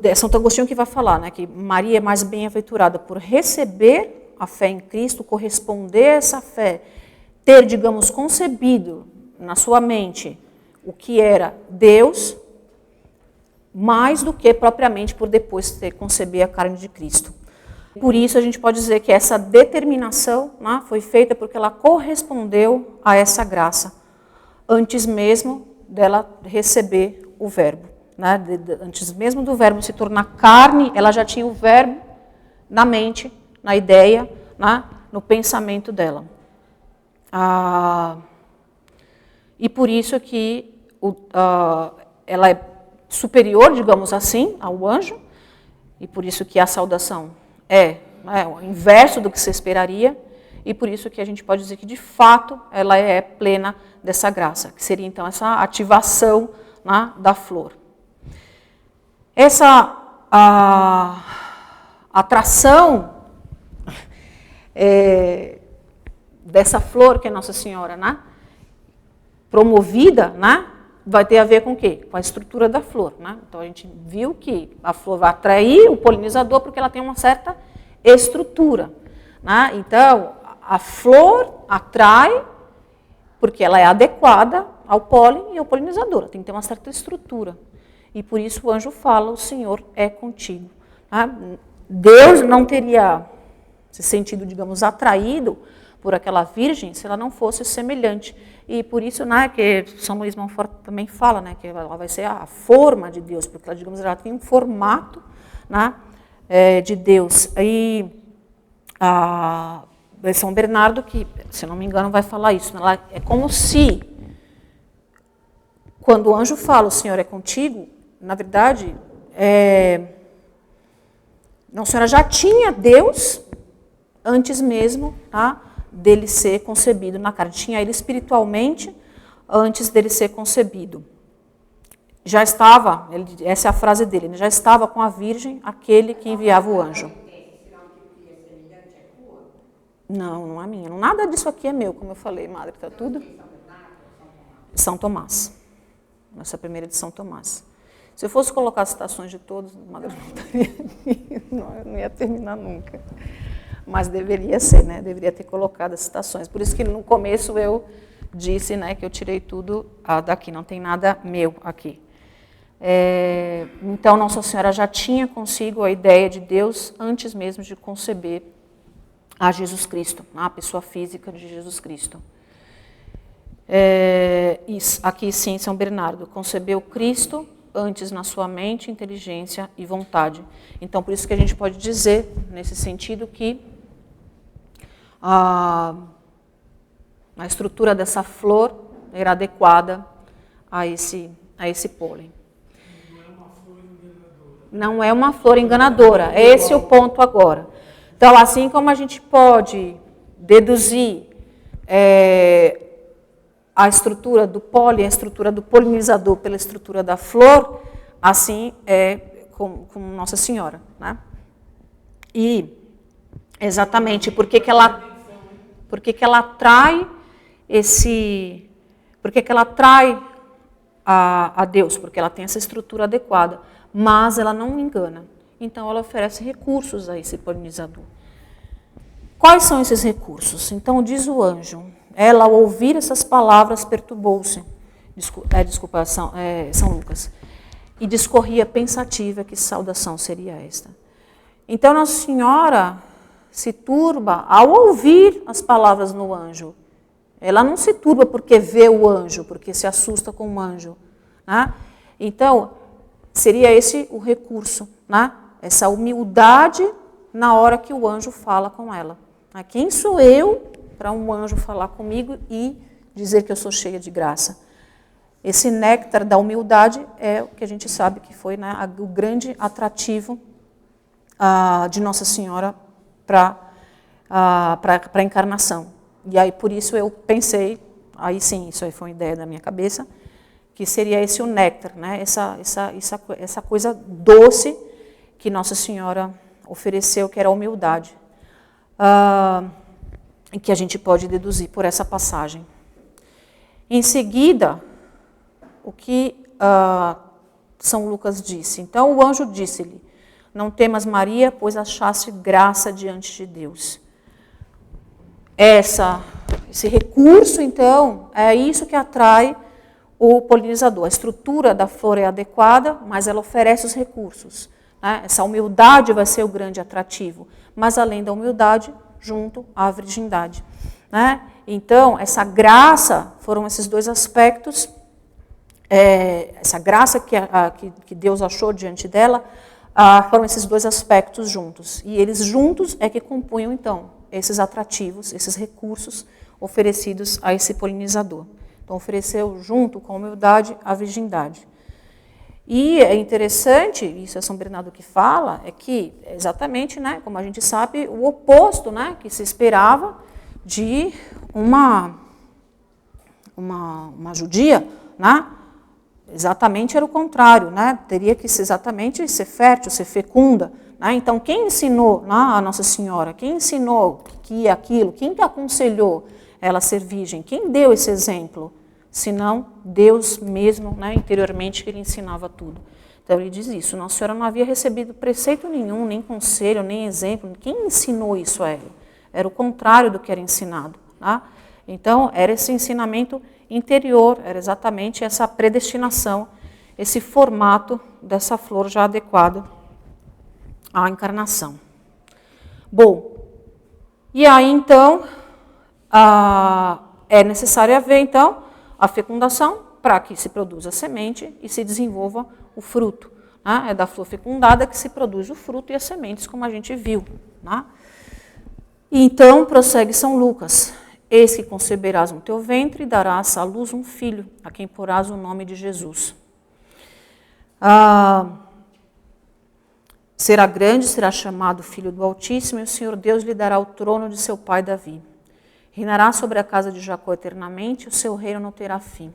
É Santo Agostinho que vai falar, né, que Maria é mais bem-aventurada por receber a fé em Cristo, corresponder a essa fé, ter, digamos, concebido na sua mente o que era Deus, mais do que propriamente por depois ter conceber a carne de Cristo. Por isso a gente pode dizer que essa determinação, né, foi feita porque ela correspondeu a essa graça, antes mesmo dela receber o verbo. Né, antes mesmo do verbo se tornar carne, ela já tinha o verbo na mente, na ideia, né, no pensamento dela. E por isso que ela é superior, digamos assim, ao anjo, e por isso que a saudação é o inverso do que se esperaria, e por isso que a gente pode dizer que, de fato, ela é plena dessa graça, que seria, então, essa ativação, né, da flor. Essa atração dessa flor que é Nossa Senhora, né, promovida, né, vai ter a ver com o quê? Com a estrutura da flor. Né? Então, a gente viu que a flor vai atrair o polinizador porque ela tem uma certa estrutura. Né? Então, a flor atrai porque ela é adequada ao pólen e ao polinizador. Ela tem que ter uma certa estrutura. E por isso o anjo fala, o Senhor é contigo. Né? Deus não teria se sentido, digamos, atraído por aquela virgem se ela não fosse semelhante. E por isso, né, que São Luís Montfort também fala, né, que ela vai ser a forma de Deus, porque ela, digamos, ela tem um formato, né, de Deus. E São Bernardo, que, se não me engano, vai falar isso. Ela é como se, quando o anjo fala, o Senhor é contigo, na verdade, Nossa Senhora já tinha Deus antes mesmo, tá, dele ser concebido na carne. Tinha ele espiritualmente antes dele ser concebido. Já estava, essa é a frase dele, já estava com a Virgem aquele que enviava o anjo. Não, não é minha. Nada disso aqui é meu, como eu falei, madre, está tudo? São Tomás. Essa primeira de São Tomás. Se eu fosse colocar as citações de todos, madre, não ia terminar nunca. Mas deveria ser, né? Deveria ter colocado as citações. Por isso que no começo eu disse, né, que eu tirei tudo daqui, não tem nada meu aqui. Então, Nossa Senhora já tinha consigo a ideia de Deus antes mesmo de conceber a Jesus Cristo, a pessoa física de Jesus Cristo. Aqui sim, São Bernardo, concebeu Cristo antes na sua mente, inteligência e vontade. Então, por isso que a gente pode dizer, nesse sentido, que a estrutura dessa flor era adequada a esse pólen. Não é uma flor enganadora. Esse é o ponto agora. Então, assim como a gente pode deduzir a estrutura do pólen, a estrutura do polinizador pela estrutura da flor, assim é com Nossa Senhora. Né? E exatamente por que ela atrai a Deus? Porque ela tem essa estrutura adequada, mas ela não engana. Então ela oferece recursos a esse polinizador. Quais são esses recursos? Então diz o anjo, ela ao ouvir essas palavras perturbou-se, São Lucas, e discorria pensativa que saudação seria esta. Então Nossa Senhora se turba ao ouvir as palavras no anjo. Ela não se turba porque vê o anjo, porque se assusta com o anjo. Né? Então, seria esse o recurso, né? Essa humildade na hora que o anjo fala com ela. Quem sou eu para um anjo falar comigo e dizer que eu sou cheia de graça? Esse néctar da humildade é o que a gente sabe que foi, né, o grande atrativo de Nossa Senhora para a encarnação. E aí, por isso, eu pensei, aí sim, isso aí foi uma ideia da minha cabeça, que seria esse o néctar, né? essa coisa doce que Nossa Senhora ofereceu, que era a humildade, e que a gente pode deduzir por essa passagem. Em seguida, o que São Lucas disse? Então o anjo disse-lhe: não temas, Maria, pois achaste graça diante de Deus. Esse recurso, então, é isso que atrai o polinizador. A estrutura da flor é adequada, mas ela oferece os recursos. Né? Essa humildade vai ser o grande atrativo. Mas além da humildade, junto à virgindade. Né? Então, essa graça, foram esses dois aspectos, essa graça que Deus achou diante dela, foram esses dois aspectos juntos. E eles juntos é que compunham, então, esses atrativos, esses recursos oferecidos a esse polinizador. Então, ofereceu junto com a humildade a virgindade. E é interessante, isso é São Bernardo que fala, é que exatamente, né, como a gente sabe, o oposto, né, que se esperava de uma judia, né, exatamente era o contrário, né, teria que exatamente ser fértil, ser fecunda. Né? Então, quem ensinou a Nossa Senhora, quem ensinou que ia aquilo, quem que aconselhou ela a ser virgem, quem deu esse exemplo? Senão Deus mesmo, né, interiormente, que ele ensinava tudo. Então ele diz isso, Nossa Senhora não havia recebido preceito nenhum, nem conselho, nem exemplo. Quem ensinou isso a ela? Era o contrário do que era ensinado. Tá? Então era esse ensinamento interior, era exatamente essa predestinação, esse formato dessa flor já adequado à encarnação. Bom, e aí então é necessário haver então a fecundação para que se produza a semente e se desenvolva o fruto. Né? É da flor fecundada que se produz o fruto e as sementes, como a gente viu. Né? E então, prossegue São Lucas: eis que conceberás no teu ventre e darás à luz um filho, a quem porás o nome de Jesus. Será grande, será chamado Filho do Altíssimo, e o Senhor Deus lhe dará o trono de seu pai Davi. Reinará sobre a casa de Jacó eternamente, o seu reino não terá fim.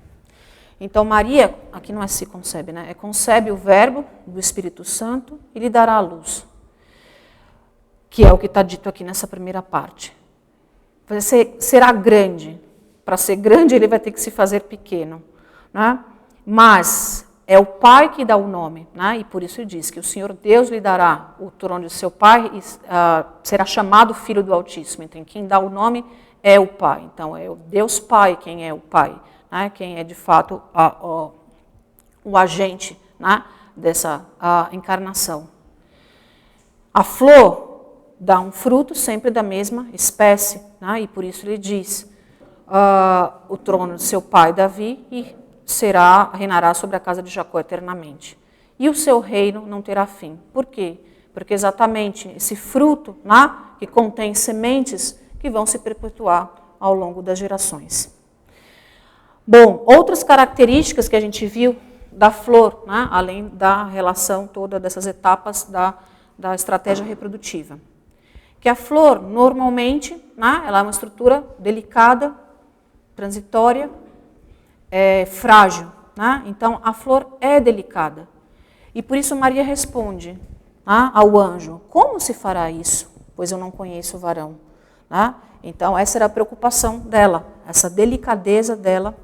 Então Maria, aqui não é se concebe, né? Concebe o verbo do Espírito Santo e lhe dará a luz. Que é o que está dito aqui nessa primeira parte. Será grande. Para ser grande ele vai ter que se fazer pequeno. Né? Mas é o Pai que dá o nome. Né? E por isso ele diz que o Senhor Deus lhe dará o trono de seu Pai e será chamado Filho do Altíssimo. Então quem dá o nome é o Pai. Então, é o Deus Pai quem é o Pai, né? Quem é, de fato, o agente, né, dessa encarnação. A flor dá um fruto sempre da mesma espécie, né? E por isso ele diz, o trono de seu pai Davi e reinará sobre a casa de Jacó eternamente. E o seu reino não terá fim. Por quê? Porque exatamente esse fruto, né, que contém sementes que vão se perpetuar ao longo das gerações. Bom, outras características que a gente viu da flor, né, além da relação toda dessas etapas da estratégia reprodutiva. Que a flor, normalmente, né, ela é uma estrutura delicada, transitória, frágil. Né? Então, a flor é delicada. E por isso Maria responde, né, ao anjo: como se fará isso? Pois eu não conheço o varão. Né? Então, essa era a preocupação dela, essa delicadeza dela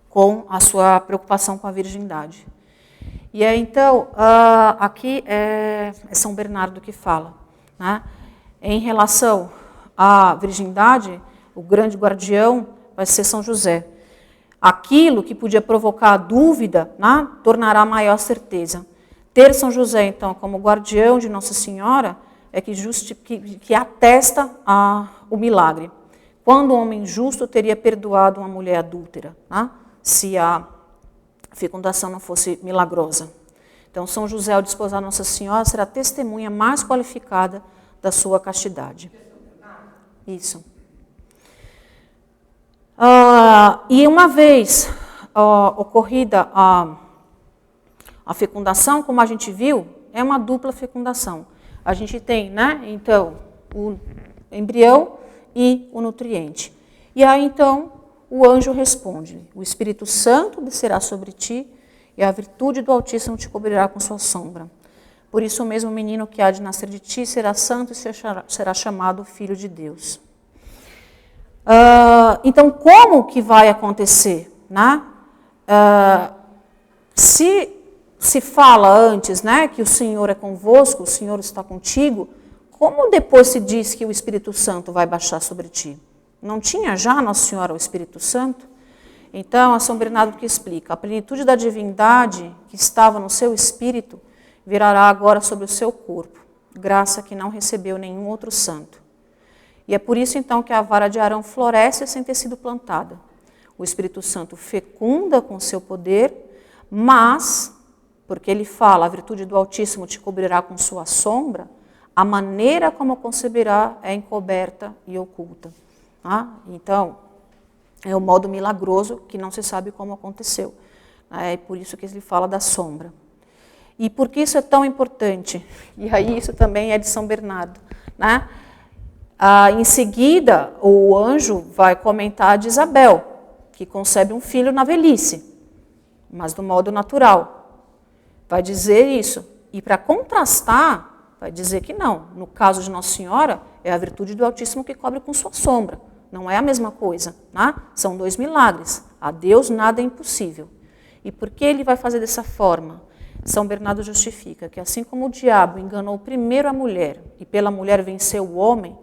com a sua preocupação com a virgindade. E aí, então, aqui é São Bernardo que fala. Né? Em relação à virgindade, o grande guardião vai ser São José. Aquilo que podia provocar dúvida, né, tornará maior certeza. Ter São José, então, como guardião de Nossa Senhora, é que atesta o milagre. Quando um homem justo teria perdoado uma mulher adúltera, né, se a fecundação não fosse milagrosa. Então, São José, ao desposar Nossa Senhora, será a testemunha mais qualificada da sua castidade. Isso. E uma vez ocorrida a fecundação, como a gente viu, é uma dupla fecundação. A gente tem, né, então, o embrião e o nutriente. E aí, então, o anjo responde: o Espírito Santo descerá sobre ti e a virtude do Altíssimo te cobrirá com sua sombra. Por isso o mesmo menino que há de nascer de ti será santo e será chamado Filho de Deus. Então, como que vai acontecer? Né? Se se fala antes, né, que o Senhor é convosco, o Senhor está contigo, como depois se diz que o Espírito Santo vai baixar sobre ti? Não tinha já Nossa Senhora o Espírito Santo? Então, a São Bernardo que explica, a plenitude da divindade que estava no seu espírito virará agora sobre o seu corpo, graça que não recebeu nenhum outro santo. E é por isso, então, que a vara de Arão floresce sem ter sido plantada. O Espírito Santo fecunda com seu poder, mas, porque ele fala, a virtude do Altíssimo te cobrirá com sua sombra, a maneira como conceberá é encoberta e oculta. Tá? Então, é um modo milagroso que não se sabe como aconteceu. É por isso que ele fala da sombra. E por que isso é tão importante? E aí isso também é de São Bernardo. Né? Em seguida, o anjo vai comentar de Isabel, que concebe um filho na velhice, mas do modo natural. Vai dizer isso. E para contrastar, vai dizer que não. No caso de Nossa Senhora, é a virtude do Altíssimo que cobre com sua sombra. Não é a mesma coisa. Né? São dois milagres. A Deus nada é impossível. E por que ele vai fazer dessa forma? São Bernardo justifica que assim como o diabo enganou primeiro a mulher e pela mulher venceu o homem,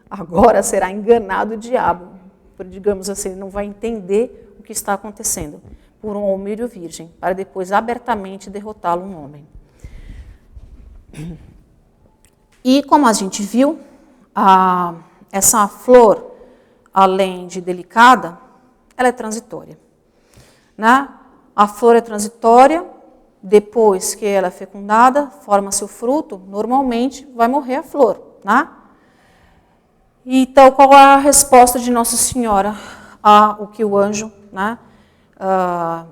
agora será enganado o diabo. Digamos assim, ele não vai entender o que está acontecendo por um homem virgem, para depois abertamente derrotá-lo um homem. E como a gente viu, essa flor, além de delicada, ela é transitória. Né? A flor é transitória, depois que ela é fecundada, forma-se o fruto, normalmente vai morrer a flor. Né? Então, qual é a resposta de Nossa Senhora ao que o anjo, né,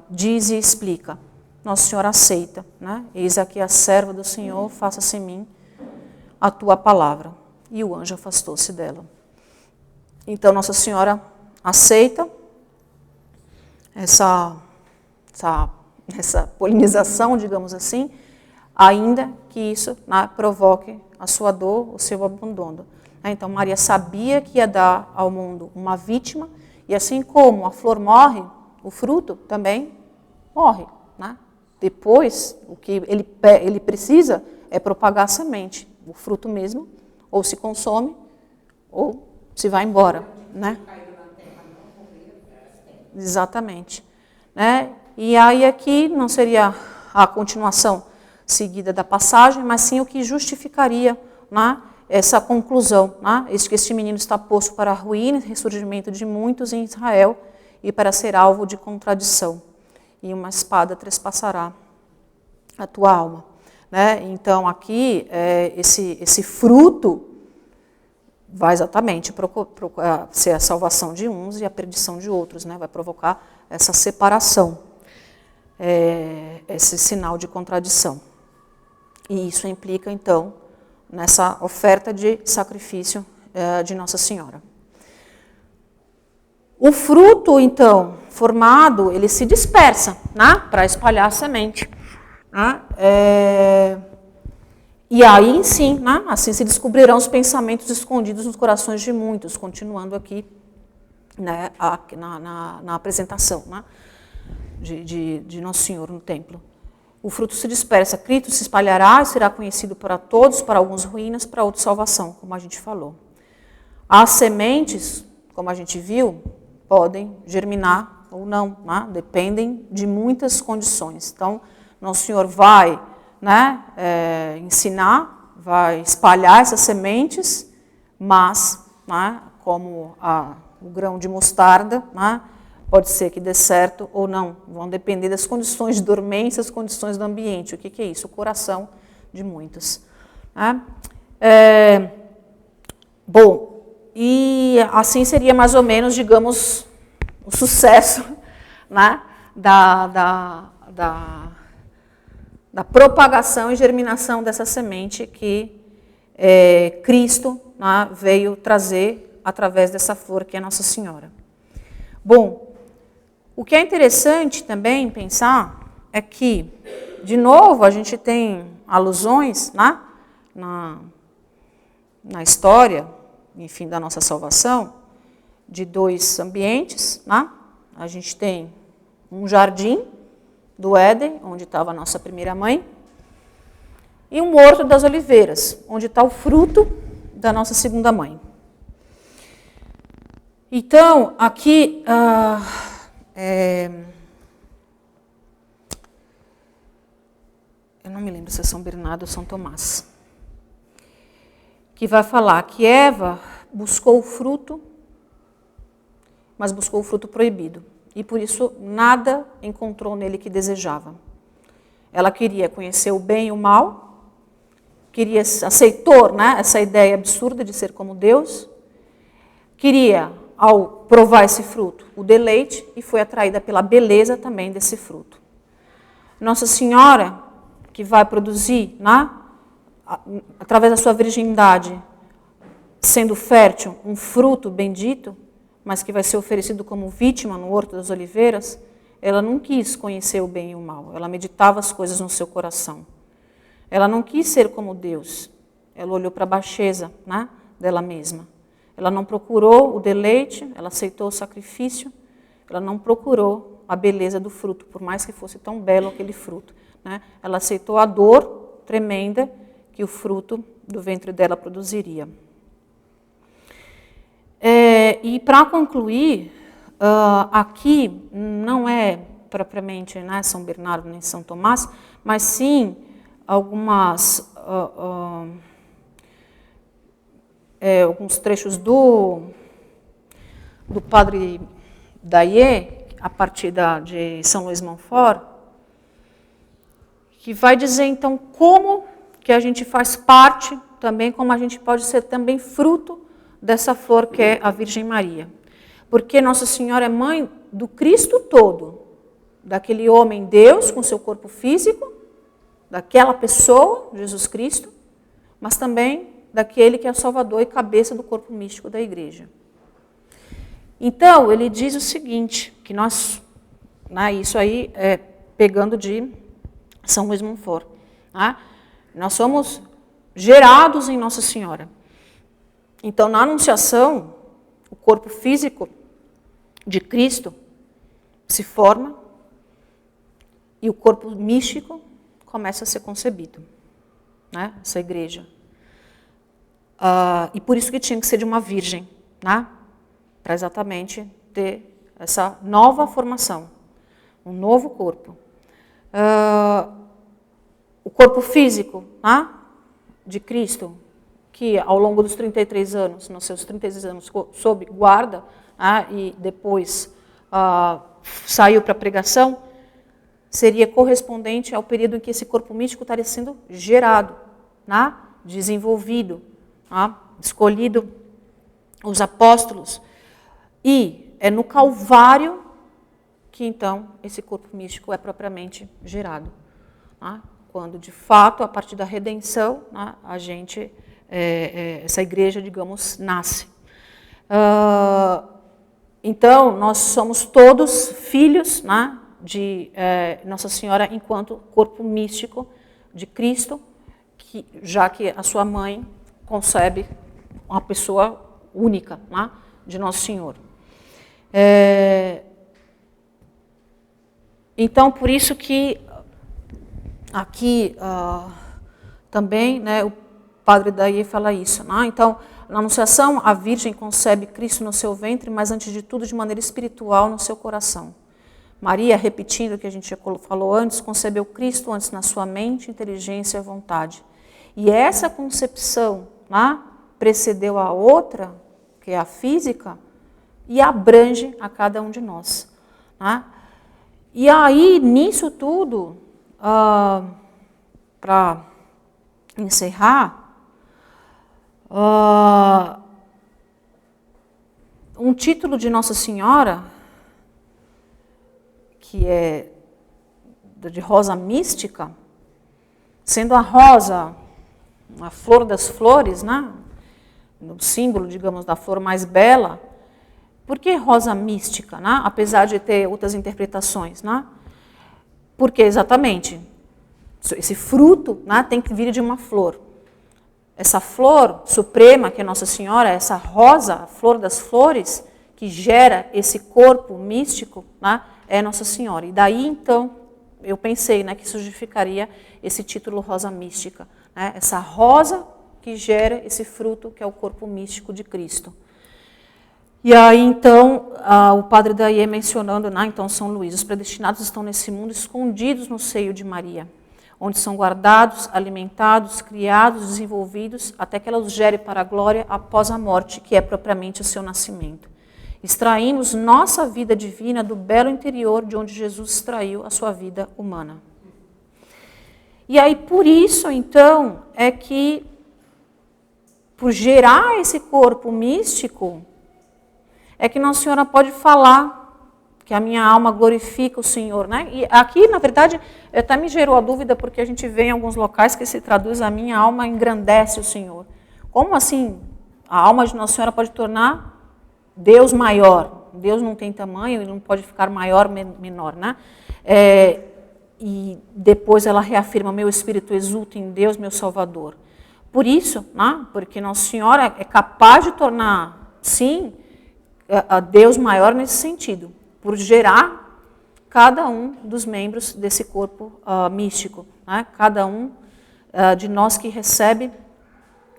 diz e explica? Nossa Senhora aceita. Né? Eis aqui a serva do Senhor, faça-se em mim a tua palavra. E o anjo afastou-se dela. Então, Nossa Senhora aceita essa polinização, digamos assim, ainda que isso, né, provoque a sua dor, o seu abandono. Então, Maria sabia que ia dar ao mundo uma vítima, e assim como a flor morre, o fruto também morre. Né? Depois, o que ele precisa é propagar a semente. O fruto mesmo, ou se consome, ou se vai embora. Né? Exatamente. Né? E aí aqui não seria a continuação seguida da passagem, mas sim o que justificaria, né, essa conclusão, né? Que este menino está posto para a ruína e ressurgimento de muitos em Israel e para ser alvo de contradição. E uma espada trespassará a tua alma. Né? Então, aqui, esse fruto vai exatamente ser a salvação de uns e a perdição de outros. Né? Vai provocar essa separação, esse sinal de contradição. E isso implica, então, nessa oferta de sacrifício de Nossa Senhora. O fruto, então, formado, ele se dispersa, né, para espalhar a semente. Né? E aí, sim, né, assim se descobrirão os pensamentos escondidos nos corações de muitos, continuando aqui, né, na apresentação, né, de Nosso Senhor no templo. O fruto se dispersa, Cristo se espalhará e será conhecido para todos, para alguns ruínas, para outros salvação, como a gente falou. As sementes, como a gente viu, podem germinar ou não, né? Dependem de muitas condições. Então, Nosso Senhor vai, né, ensinar, vai espalhar essas sementes, mas, né, como o grão de mostarda, né, pode ser que dê certo ou não. Vão depender das condições de dormência, das condições do ambiente. O que é isso? O coração de muitos. Né? Bom, e assim seria mais ou menos, digamos, o sucesso, né, da propagação e germinação dessa semente que Cristo, né, veio trazer através dessa flor que é Nossa Senhora. Bom, o que é interessante também pensar é que, de novo, a gente tem alusões, né, na história, enfim, da nossa salvação, de dois ambientes. Né? A gente tem um jardim, do Éden, onde estava a nossa primeira mãe, e um Horto das Oliveiras, onde está o fruto da nossa segunda mãe. Então, aqui, eu não me lembro se é São Bernardo ou São Tomás, que vai falar que Eva buscou o fruto, mas buscou o fruto proibido. E por isso nada encontrou nele que desejava. Ela queria conhecer o bem e o mal, aceitou, né, essa ideia absurda de ser como Deus, queria, ao provar esse fruto, o deleite, e foi atraída pela beleza também desse fruto. Nossa Senhora, que vai produzir, né, através da sua virgindade, sendo fértil, um fruto bendito, mas que vai ser oferecido como vítima no Horto das Oliveiras, ela não quis conhecer o bem e o mal, ela meditava as coisas no seu coração. Ela não quis ser como Deus, ela olhou para a baixeza, né, dela mesma. Ela não procurou o deleite, ela aceitou o sacrifício, ela não procurou a beleza do fruto, por mais que fosse tão belo aquele fruto, né? Ela aceitou a dor tremenda que o fruto do ventre dela produziria. E para concluir, aqui não é propriamente, né, São Bernardo nem São Tomás, mas sim alguns trechos do Padre Daillé, a partir de São Luís Montfort, que vai dizer então como que a gente faz parte também, como a gente pode ser também fruto dessa flor que é a Virgem Maria. Porque Nossa Senhora é mãe do Cristo todo, daquele homem Deus com seu corpo físico, daquela pessoa, Jesus Cristo, mas também daquele que é o Salvador e cabeça do corpo místico da Igreja. Então, ele diz o seguinte, que nós, né, isso aí é pegando de São Luís Montfort, né, nós somos gerados em Nossa Senhora. Então, na Anunciação, o corpo físico de Cristo se forma e o corpo místico começa a ser concebido, né, essa igreja. E por isso que tinha que ser de uma virgem, né, para exatamente ter essa nova formação, um novo corpo. O corpo físico, né, de Cristo, que ao longo dos 33 anos, nos seus 33 anos, sob guarda, e depois saiu para a pregação, seria correspondente ao período em que esse corpo místico estaria sendo gerado, né, desenvolvido, escolhido os apóstolos. E é no Calvário que, então, esse corpo místico é propriamente gerado. Né, quando, de fato, a partir da redenção, né, a gente... essa igreja, digamos, nasce. Então, nós somos todos filhos, né, de Nossa Senhora enquanto corpo místico de Cristo, já que a sua mãe concebe uma pessoa única, né, de Nosso Senhor. Então, por isso que aqui também, né, o Padre Daillé fala isso, né? Então, na Anunciação, a Virgem concebe Cristo no seu ventre, mas antes de tudo, de maneira espiritual, no seu coração. Maria, repetindo o que a gente já falou antes, concebeu Cristo antes na sua mente, inteligência e vontade. E essa concepção, né, precedeu a outra, que é a física, e abrange a cada um de nós. Né? E aí, nisso tudo, para encerrar, um título de Nossa Senhora, que é de rosa mística, sendo a rosa a flor das flores, né? O símbolo, digamos, da flor mais bela. Por que rosa mística, né? Apesar de ter outras interpretações, né? Porque exatamente esse fruto, né, tem que vir de uma flor. Essa flor suprema, que é Nossa Senhora, essa rosa, a flor das flores, que gera esse corpo místico, né, é Nossa Senhora. E daí, então, eu pensei, né, que isso justificaria esse título rosa mística, né, essa rosa que gera esse fruto que é o corpo místico de Cristo. E aí, então, o padre Daye mencionando, né, então, São Luís, os predestinados estão nesse mundo escondidos no seio de Maria, onde são guardados, alimentados, criados, desenvolvidos, até que ela os gere para a glória após a morte, que é propriamente o seu nascimento. Extraímos nossa vida divina do belo interior de onde Jesus extraiu a sua vida humana. E aí, por isso, então, é que, por gerar esse corpo místico, é que Nossa Senhora pode falar que a minha alma glorifica o Senhor, né? E aqui, na verdade, até me gerou a dúvida, porque a gente vê em alguns locais que se traduz a minha alma engrandece o Senhor. Como assim a alma de Nossa Senhora pode tornar Deus maior? Deus não tem tamanho, ele não pode ficar maior, menor, né? E depois ela reafirma, meu espírito exulta em Deus, meu Salvador. Por isso, né? Porque Nossa Senhora é capaz de tornar, sim, a Deus maior nesse sentido, por gerar cada um dos membros desse corpo místico, né? Cada um de nós que recebe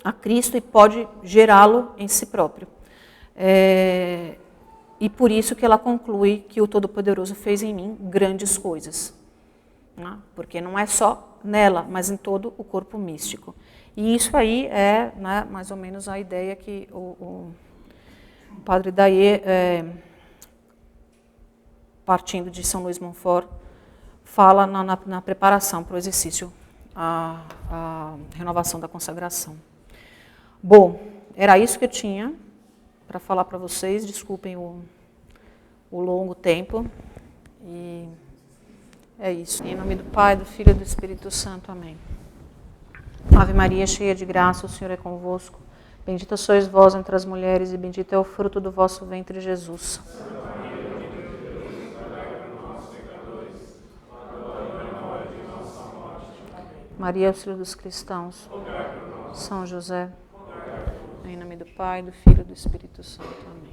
a Cristo e pode gerá-lo em si próprio. E por isso que ela conclui que o Todo-Poderoso fez em mim grandes coisas, né? Porque não é só nela, mas em todo o corpo místico. E isso aí é, né, mais ou menos a ideia que o padre Daye, partindo de São Luís Montfort, fala na preparação para o exercício, a renovação da consagração. Bom, era isso que eu tinha para falar para vocês. Desculpem o longo tempo. E é isso. Em nome do Pai, do Filho e do Espírito Santo. Amém. Ave Maria, cheia de graça, o Senhor é convosco. Bendita sois vós entre as mulheres e bendito é o fruto do vosso ventre, Jesus. Maria, auxílio dos cristãos. São José. Em nome do Pai, do Filho e do Espírito Santo. Amém.